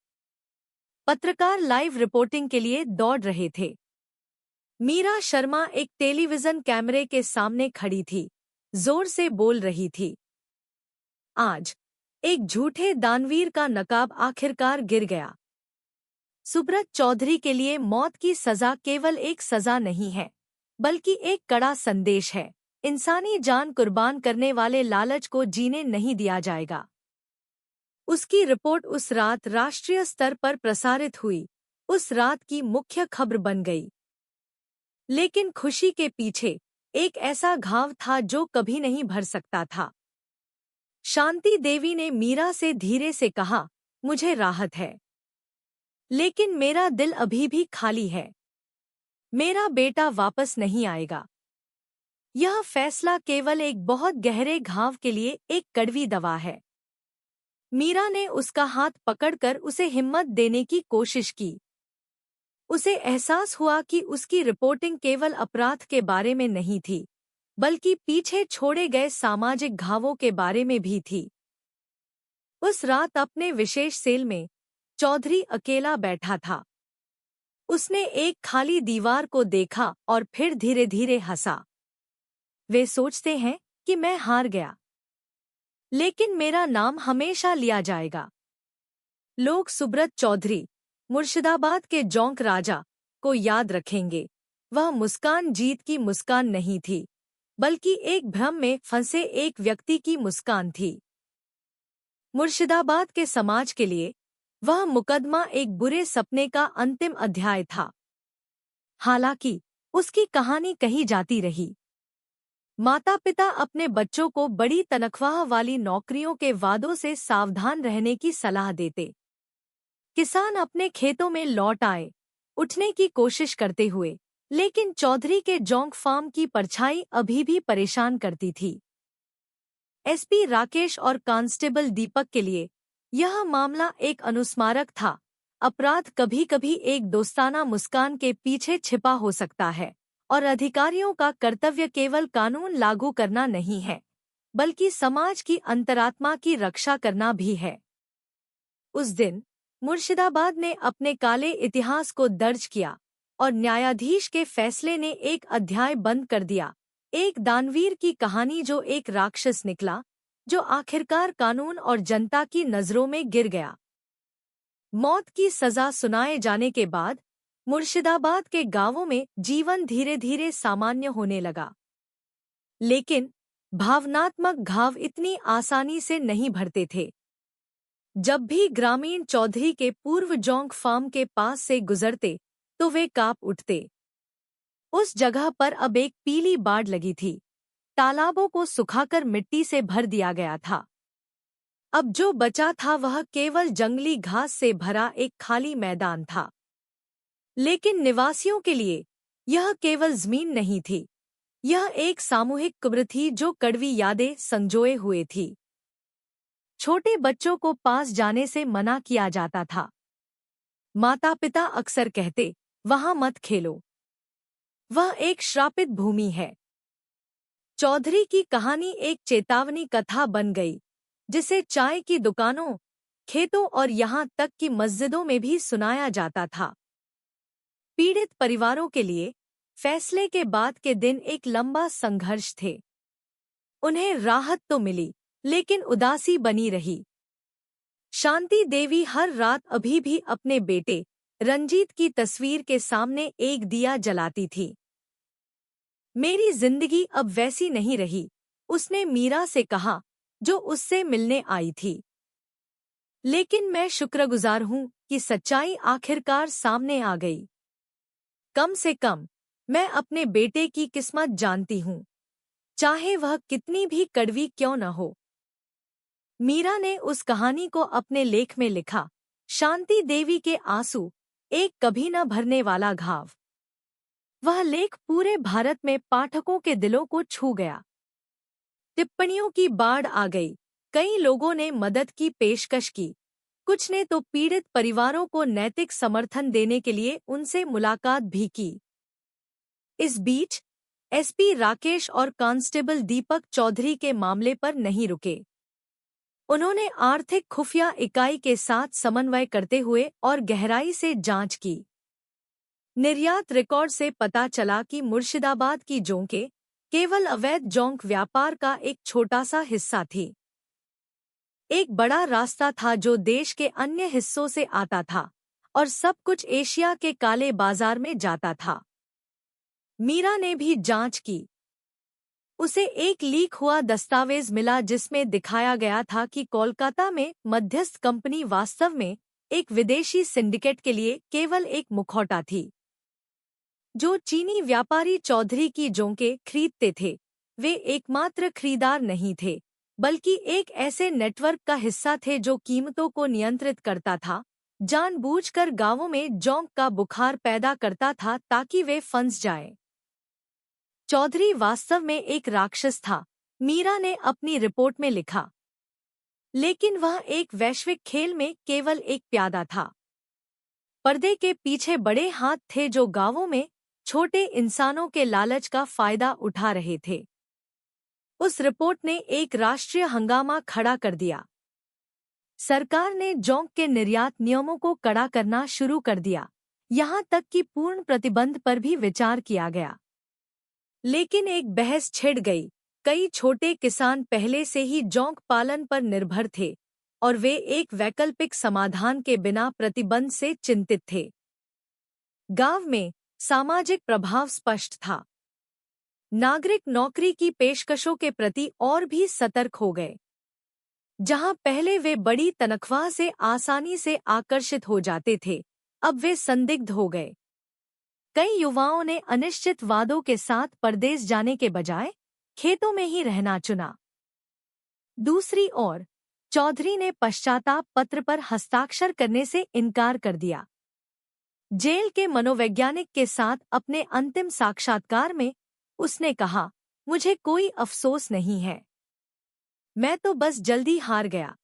पत्रकार लाइव रिपोर्टिंग के लिए दौड़ रहे थे। मीरा शर्मा एक टेलीविजन कैमरे के सामने खड़ी थी, जोर से बोल रही थी। आज एक झूठे दानवीर का नकाब आखिरकार गिर गया। सुब्रत चौधरी के लिए मौत की सजा केवल एक सजा नहीं है, बल्कि एक कड़ा संदेश है। इंसानी जान कुर्बान करने वाले लालच को जीने नहीं दिया जाएगा। उसकी रिपोर्ट उस रात राष्ट्रीय स्तर पर प्रसारित हुई, उस रात की मुख्य खबर बन गई। लेकिन खुशी के पीछे एक ऐसा घाव था जो कभी नहीं भर सकता था। शांति देवी ने मीरा से धीरे से कहा, मुझे राहत है, लेकिन मेरा दिल अभी भी खाली है। मेरा बेटा वापस नहीं आएगा। यह फैसला केवल एक बहुत गहरे घाव के लिए एक कड़वी दवा है। मीरा ने उसका हाथ पकड़कर उसे हिम्मत देने की कोशिश की। उसे एहसास हुआ कि उसकी रिपोर्टिंग केवल अपराध के बारे में नहीं थी, बल्कि पीछे छोड़े गए सामाजिक घावों के बारे में भी थी। उस रात अपने विशेष सेल में चौधरी अकेला बैठा था। उसने एक खाली दीवार को देखा और फिर धीरे धीरे हंसा। वे सोचते हैं कि मैं हार गया, लेकिन मेरा नाम हमेशा लिया जाएगा। लोग सुब्रत चौधरी, मुर्शिदाबाद के जोंक राजा, को याद रखेंगे। वह मुस्कान जीत की मुस्कान नहीं थी, बल्कि एक भ्रम में फंसे एक व्यक्ति की मुस्कान थी। मुर्शिदाबाद के समाज के लिए वह मुकदमा एक बुरे सपने का अंतिम अध्याय था। हालांकि उसकी कहानी कही जाती रही। माता पिता अपने बच्चों को बड़ी तनख्वाह वाली नौकरियों के वादों से सावधान रहने की सलाह देते। किसान अपने खेतों में लौट आए, उठने की कोशिश करते हुए, लेकिन चौधरी के जोंक फार्म की परछाई अभी भी परेशान करती थी। एसपी राकेश और कांस्टेबल दीपक के लिए यह मामला एक अनुस्मारक था। अपराध कभी-कभी एक दोस्ताना मुस्कान के पीछे छिपा हो सकता है, और अधिकारियों का कर्तव्य केवल कानून लागू करना नहीं है, बल्कि समाज की अंतरात्मा की रक्षा करना भी है। उस दिन मुर्शिदाबाद ने अपने काले इतिहास को दर्ज किया, और न्यायाधीश के फैसले ने एक अध्याय बंद कर दिया। एक दानवीर की कहानी जो एक राक्षस निकला, जो आखिरकार कानून और जनता की नजरों में गिर गया। मौत की सजा सुनाए जाने के बाद मुर्शिदाबाद के गांवों में जीवन धीरे धीरे सामान्य होने लगा। लेकिन भावनात्मक घाव इतनी आसानी से नहीं भरते थे। जब भी ग्रामीण चौधरी के पूर्व जोंक फार्म के पास से गुजरते तो वे कांप उठते। उस जगह पर अब एक पीली बाढ़ लगी थी। तालाबों को सुखाकर मिट्टी से भर दिया गया था। अब जो बचा था वह केवल जंगली घास से भरा एक खाली मैदान था। लेकिन निवासियों के लिए यह केवल जमीन नहीं थी, यह एक सामूहिक कब्र थी जो कड़वी यादें संजोए हुए थी। छोटे बच्चों को पास जाने से मना किया जाता था। माता पिता अक्सर कहते, वहां मत खेलो, वह एक श्रापित भूमि है। चौधरी की कहानी एक चेतावनी कथा बन गई, जिसे चाय की दुकानों, खेतों और यहाँ तक कि मस्जिदों में भी सुनाया जाता था। पीड़ित परिवारों के लिए फैसले के बाद के दिन एक लंबा संघर्ष थे। उन्हें राहत तो मिली, लेकिन उदासी बनी रही। शांति देवी हर रात अभी भी अपने बेटे रंजीत की तस्वीर के सामने एक दिया जलाती थी। मेरी जिंदगी अब वैसी नहीं रही, उसने मीरा से कहा, जो उससे मिलने आई थी। लेकिन मैं शुक्रगुजार हूं कि सच्चाई आखिरकार सामने आ गई। कम से कम मैं अपने बेटे की किस्मत जानती हूं, चाहे वह कितनी भी कड़वी क्यों न हो। मीरा ने उस कहानी को अपने लेख में लिखा, शांति देवी के आंसू, एक कभी न भरने वाला घाव। वह लेख पूरे भारत में पाठकों के दिलों को छू गया। टिप्पणियों की बाढ़ आ गई। कई लोगों ने मदद की पेशकश की, कुछ ने तो पीड़ित परिवारों को नैतिक समर्थन देने के लिए उनसे मुलाकात भी की। इस बीच एसपी राकेश और कांस्टेबल दीपक चौधरी के मामले पर नहीं रुके। उन्होंने आर्थिक खुफिया इकाई के साथ समन्वय करते हुए और गहराई से जांच की। निर्यात रिकॉर्ड से पता चला कि मुर्शिदाबाद की जोंकें केवल अवैध जोंक व्यापार का एक छोटा सा हिस्सा थी। एक बड़ा रास्ता था जो देश के अन्य हिस्सों से आता था और सब कुछ एशिया के काले बाजार में जाता था। मीरा ने भी जांच की। उसे एक लीक हुआ दस्तावेज मिला जिसमें दिखाया गया था कि कोलकाता में मध्यस्थ कंपनी वास्तव में एक विदेशी सिंडिकेट के लिए केवल एक मुखौटा थी। जो चीनी व्यापारी चौधरी की जोंकें खरीदते थे, वे एकमात्र खरीदार नहीं थे, बल्कि एक ऐसे नेटवर्क का हिस्सा थे जो कीमतों को नियंत्रित करता था, जानबूझकर गांवों में जोंक का बुखार पैदा करता था ताकि वे फंस जाएं। चौधरी वास्तव में एक राक्षस था, मीरा ने अपनी रिपोर्ट में लिखा। लेकिन वह एक वैश्विक खेल में केवल एक प्यादा था। पर्दे के पीछे बड़े हाथ थे जो गांवों में छोटे इंसानों के लालच का फायदा उठा रहे थे। उस रिपोर्ट ने एक राष्ट्रीय हंगामा खड़ा कर दिया। सरकार ने जोंक के निर्यात नियमों को कड़ा करना शुरू कर दिया, यहां तक कि पूर्ण प्रतिबंध पर भी विचार किया गया। लेकिन एक बहस छिड़ गई। कई छोटे किसान पहले से ही जोंक पालन पर निर्भर थे और वे एक वैकल्पिक समाधान के बिना प्रतिबंध से चिंतित थे। गांव में सामाजिक प्रभाव स्पष्ट था। नागरिक नौकरी की पेशकशों के प्रति और भी सतर्क हो गए। जहां पहले वे बड़ी तनख्वाह से आसानी से आकर्षित हो जाते थे, अब वे संदिग्ध हो गए। कई युवाओं ने अनिश्चित वादों के साथ परदेश जाने के बजाय खेतों में ही रहना चुना। दूसरी ओर चौधरी ने पश्चाताप पत्र पर हस्ताक्षर करने से इनकार कर दिया। जेल के मनोवैज्ञानिक के साथ अपने अंतिम साक्षात्कार में उसने कहा, मुझे कोई अफसोस नहीं है, मैं तो बस जल्दी हार गया।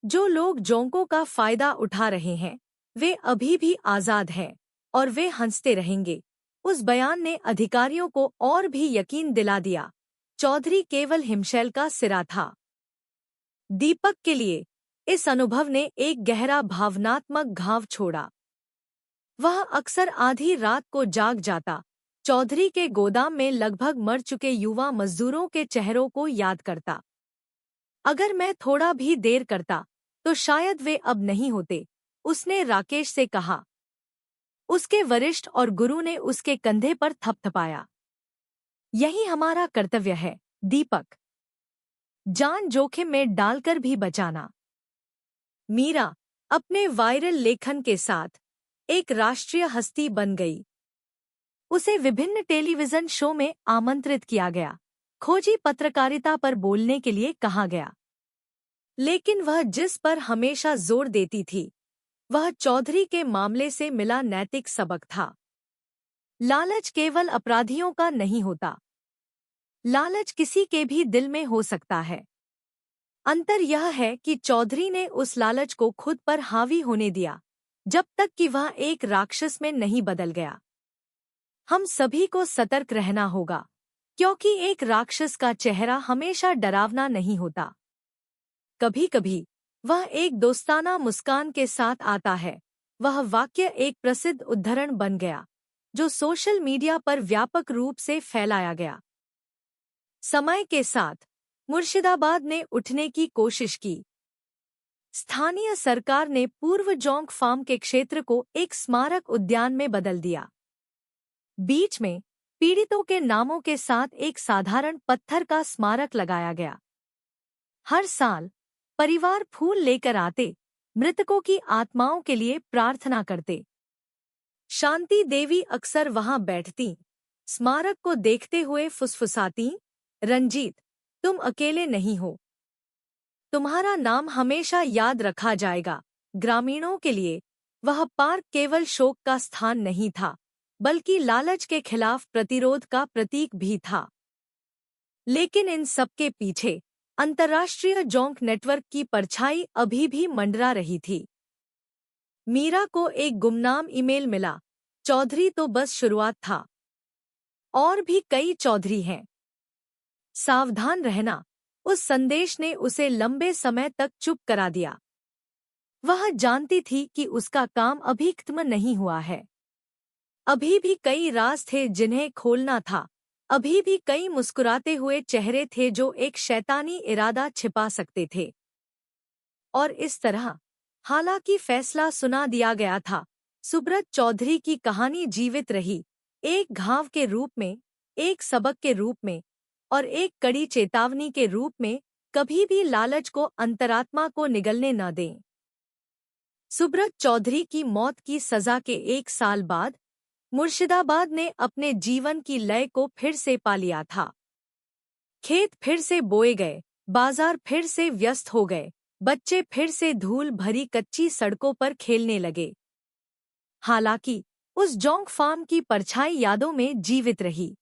जो लोग जोंकों का फायदा उठा रहे हैं, वे अभी भी आजाद हैं और वे हंसते रहेंगे। उस बयान ने अधिकारियों को और भी यकीन दिला दिया। चौधरी केवल हिमशैल का सिरा था। दीपक के लिए इस अनुभव ने एक गहरा भावनात्मक घाव छोड़ा। वह अक्सर आधी रात को जाग जाता, चौधरी के गोदाम में लगभग मर चुके युवा मजदूरों के चेहरों को याद करता। अगर मैं थोड़ा भी देर करता तो शायद वे अब नहीं होते, उसने राकेश से कहा। उसके वरिष्ठ और गुरु ने उसके कंधे पर थपथपाया। यही हमारा कर्तव्य है, दीपक। जान जोखिम में डालकर भी बचाना। मीरा अपने वायरल लेखन के साथ एक राष्ट्रीय हस्ती बन गई। उसे विभिन्न टेलीविजन शो में आमंत्रित किया गया, खोजी पत्रकारिता पर बोलने के लिए कहा गया। लेकिन वह जिस पर हमेशा जोर देती थी, वह चौधरी के मामले से मिला नैतिक सबक था। लालच केवल अपराधियों का नहीं होता। लालच किसी के भी दिल में हो सकता है। अंतर यह है कि चौधरी ने उस लालच को खुद पर हावी होने दिया, जब तक कि वह एक राक्षस में नहीं बदल गया। हम सभी को सतर्क रहना होगा, क्योंकि एक राक्षस का चेहरा हमेशा डरावना नहीं होता। कभी-कभी वह एक दोस्ताना मुस्कान के साथ आता है। वह वाक्य एक प्रसिद्ध उद्धरण बन गया, जो सोशल मीडिया पर व्यापक रूप से फैलाया गया। समय के साथ मुर्शिदाबाद ने उठने की कोशिश की। स्थानीय सरकार ने पूर्व जोंक फार्म के क्षेत्र को एक स्मारक उद्यान में बदल दिया। बीच में पीड़ितों के नामों के साथ एक साधारण पत्थर का स्मारक लगाया गया। हर साल परिवार फूल लेकर आते, मृतकों की आत्माओं के लिए प्रार्थना करते। शांति देवी अक्सर वहां बैठती, स्मारक को देखते हुए फुसफुसाती, रंजीत, तुम अकेले नहीं हो। तुम्हारा नाम हमेशा याद रखा जाएगा। ग्रामीणों के लिए वह पार्क केवल शोक का स्थान नहीं था, बल्कि लालच के खिलाफ प्रतिरोध का प्रतीक भी था। लेकिन इन सबके पीछे अंतर्राष्ट्रीय जोंक नेटवर्क की परछाई अभी भी मंडरा रही थी। मीरा को एक गुमनाम ईमेल मिला, चौधरी तो बस शुरुआत था, और भी कई चौधरी हैं। सावधान रहना। उस संदेश ने उसे लंबे समय तक चुप करा दिया। वह जानती थी कि उसका काम अभी खत्म नहीं हुआ है। अभी भी कई राज थे जिन्हें खोलना था। अभी भी कई मुस्कुराते हुए चेहरे थे जो एक शैतानी इरादा छिपा सकते थे। और इस तरह, हालांकि फैसला सुना दिया गया था, सुब्रत चौधरी की कहानी जीवित रही, एक घाव के रूप में, एक सबक के रूप में, और एक कड़ी चेतावनी के रूप में। कभी भी लालच को अंतरात्मा को निगलने न दें। सुब्रत चौधरी की मौत की सजा के 1 साल बाद मुर्शिदाबाद ने अपने जीवन की लय को फिर से पा लिया था। खेत फिर से बोए गए, बाजार फिर से व्यस्त हो गए, बच्चे फिर से धूल भरी कच्ची सड़कों पर खेलने लगे। हालांकि उस जोंक फार्म की परछाई यादों में जीवित रही।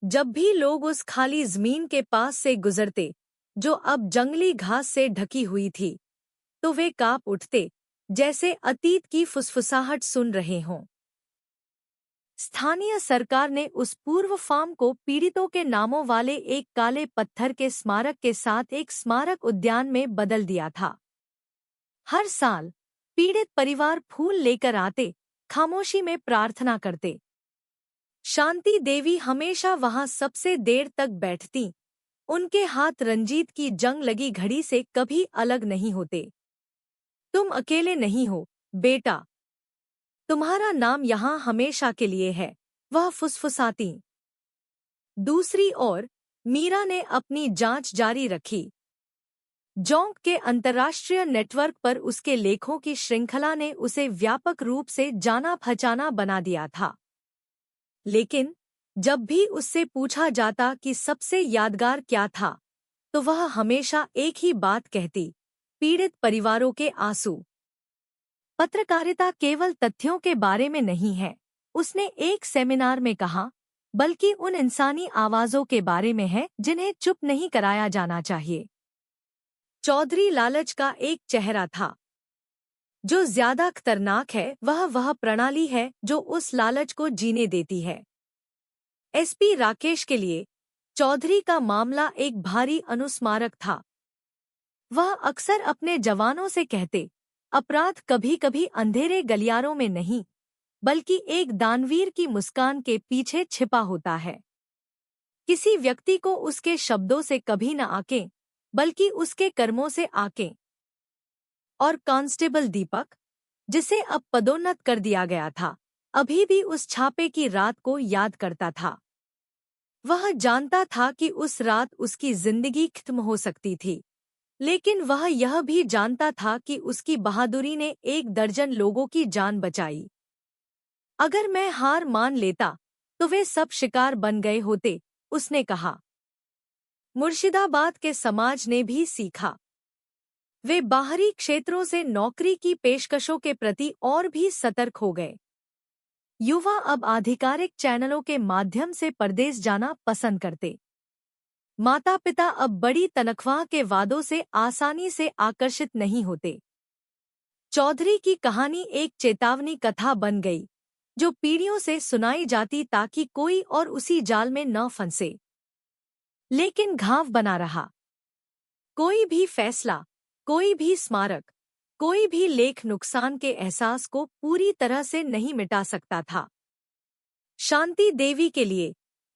जब भी लोग उस खाली जमीन के पास से गुजरते, जो अब जंगली घास से ढकी हुई थी, तो वे कांप उठते, जैसे अतीत की फुसफुसाहट सुन रहे हों। स्थानीय सरकार ने उस पूर्व फार्म को पीड़ितों के नामों वाले एक काले पत्थर के स्मारक के साथ एक स्मारक उद्यान में बदल दिया था। हर साल पीड़ित परिवार फूल लेकर आते, खामोशी में प्रार्थना करते। शांति देवी हमेशा वहां सबसे देर तक बैठती। उनके हाथ रंजीत की जंग लगी घड़ी से कभी अलग नहीं होते। तुम अकेले नहीं हो, बेटा। तुम्हारा नाम यहाँ हमेशा के लिए है, वह फुसफुसाती। दूसरी ओर मीरा ने अपनी जांच जारी रखी। जोंक के अंतर्राष्ट्रीय नेटवर्क पर उसके लेखों की श्रृंखला ने उसे व्यापक रूप से जाना पहचाना बना दिया था। लेकिन जब भी उससे पूछा जाता कि सबसे यादगार क्या था, तो वह हमेशा एक ही बात कहती, पीड़ित परिवारों के आंसू। पत्रकारिता केवल तथ्यों के बारे में नहीं है, उसने एक सेमिनार में कहा, बल्कि उन इंसानी आवाज़ों के बारे में है जिन्हें चुप नहीं कराया जाना चाहिए। चौधरी लालच का एक चेहरा था। जो ज्यादा खतरनाक है वह प्रणाली है जो उस लालच को जीने देती है। एसपी राकेश के लिए चौधरी का मामला एक भारी अनुस्मारक था। वह अक्सर अपने जवानों से कहते, अपराध कभी कभी अंधेरे गलियारों में नहीं, बल्कि एक दानवीर की मुस्कान के पीछे छिपा होता है। किसी व्यक्ति को उसके शब्दों से कभी न आंकें, बल्कि उसके कर्मों से आंकें। और कांस्टेबल दीपक, जिसे अब पदोन्नत कर दिया गया था, अभी भी उस छापे की रात को याद करता था। वह जानता था कि उस रात उसकी जिंदगी खत्म हो सकती थी, लेकिन वह यह भी जानता था कि उसकी बहादुरी ने 1 दर्जन लोगों की जान बचाई। अगर मैं हार मान लेता तो वे सब शिकार बन गए होते, उसने कहा। मुर्शिदाबाद के समाज ने भी सीखा। वे बाहरी क्षेत्रों से नौकरी की पेशकशों के प्रति और भी सतर्क हो गए। युवा अब आधिकारिक चैनलों के माध्यम से परदेश जाना पसंद करते। माता पिता अब बड़ी तनख्वाह के वादों से आसानी से आकर्षित नहीं होते। चौधरी की कहानी एक चेतावनी कथा बन गई, जो पीढ़ियों से सुनाई जाती ताकि कोई और उसी जाल में न फंसे। लेकिन घाव बना रहा। कोई भी फैसला, कोई भी स्मारक, कोई भी लेख नुकसान के एहसास को पूरी तरह से नहीं मिटा सकता था। शांति देवी के लिए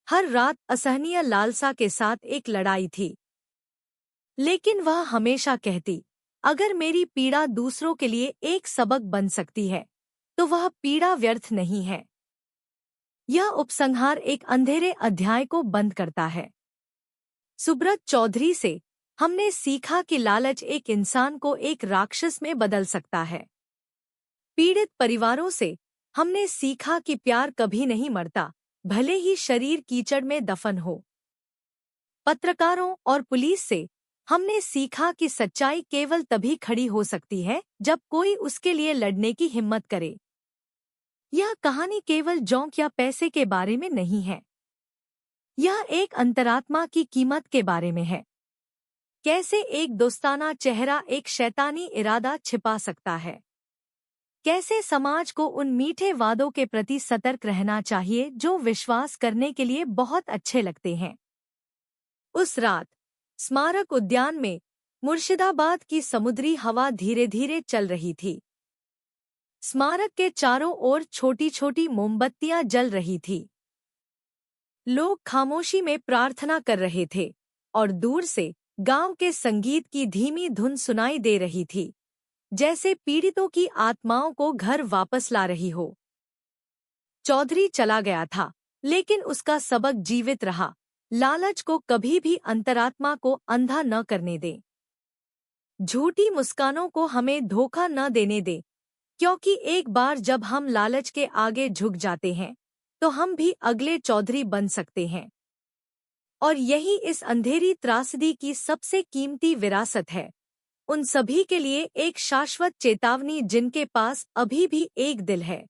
हर रात असहनीय लालसा के साथ एक लड़ाई थी। लेकिन वह हमेशा कहती, अगर मेरी पीड़ा दूसरों के लिए एक सबक बन सकती है तो वह पीड़ा व्यर्थ नहीं है। यह उपसंहार एक अंधेरे अध्याय को बंद करता है। सुब्रत चौधरी से हमने सीखा कि लालच एक इंसान को एक राक्षस में बदल सकता है। पीड़ित परिवारों से हमने सीखा कि प्यार कभी नहीं मरता, भले ही शरीर कीचड़ में दफन हो। पत्रकारों और पुलिस से हमने सीखा कि सच्चाई केवल तभी खड़ी हो सकती है जब कोई उसके लिए लड़ने की हिम्मत करे। यह कहानी केवल जोंक या पैसे के बारे में नहीं है। यह एक अंतरात्मा की कीमत के बारे में है। कैसे एक दोस्ताना चेहरा एक शैतानी इरादा छिपा सकता है। कैसे समाज को उन मीठे वादों के प्रति सतर्क रहना चाहिए जो विश्वास करने के लिए बहुत अच्छे लगते हैं। उस रात स्मारक उद्यान में मुर्शिदाबाद की समुद्री हवा धीरे धीरे चल रही थी। स्मारक के चारों ओर छोटी छोटी मोमबत्तियां जल रही थी। लोग खामोशी में प्रार्थना कर रहे थे और दूर से गांव के संगीत की धीमी धुन सुनाई दे रही थी, जैसे पीड़ितों की आत्माओं को घर वापस ला रही हो। चौधरी चला गया था, लेकिन उसका सबक जीवित रहा। लालच को कभी भी अंतरात्मा को अंधा न करने दे। झूठी मुस्कानों को हमें धोखा न देने दे, क्योंकि एक बार जब हम लालच के आगे झुक जाते हैं तो हम भी अगले चौधरी बन सकते हैं। और यही इस अंधेरी त्रासदी की सबसे कीमती विरासत है, उन सभी के लिए एक शाश्वत चेतावनी जिनके पास अभी भी एक दिल है।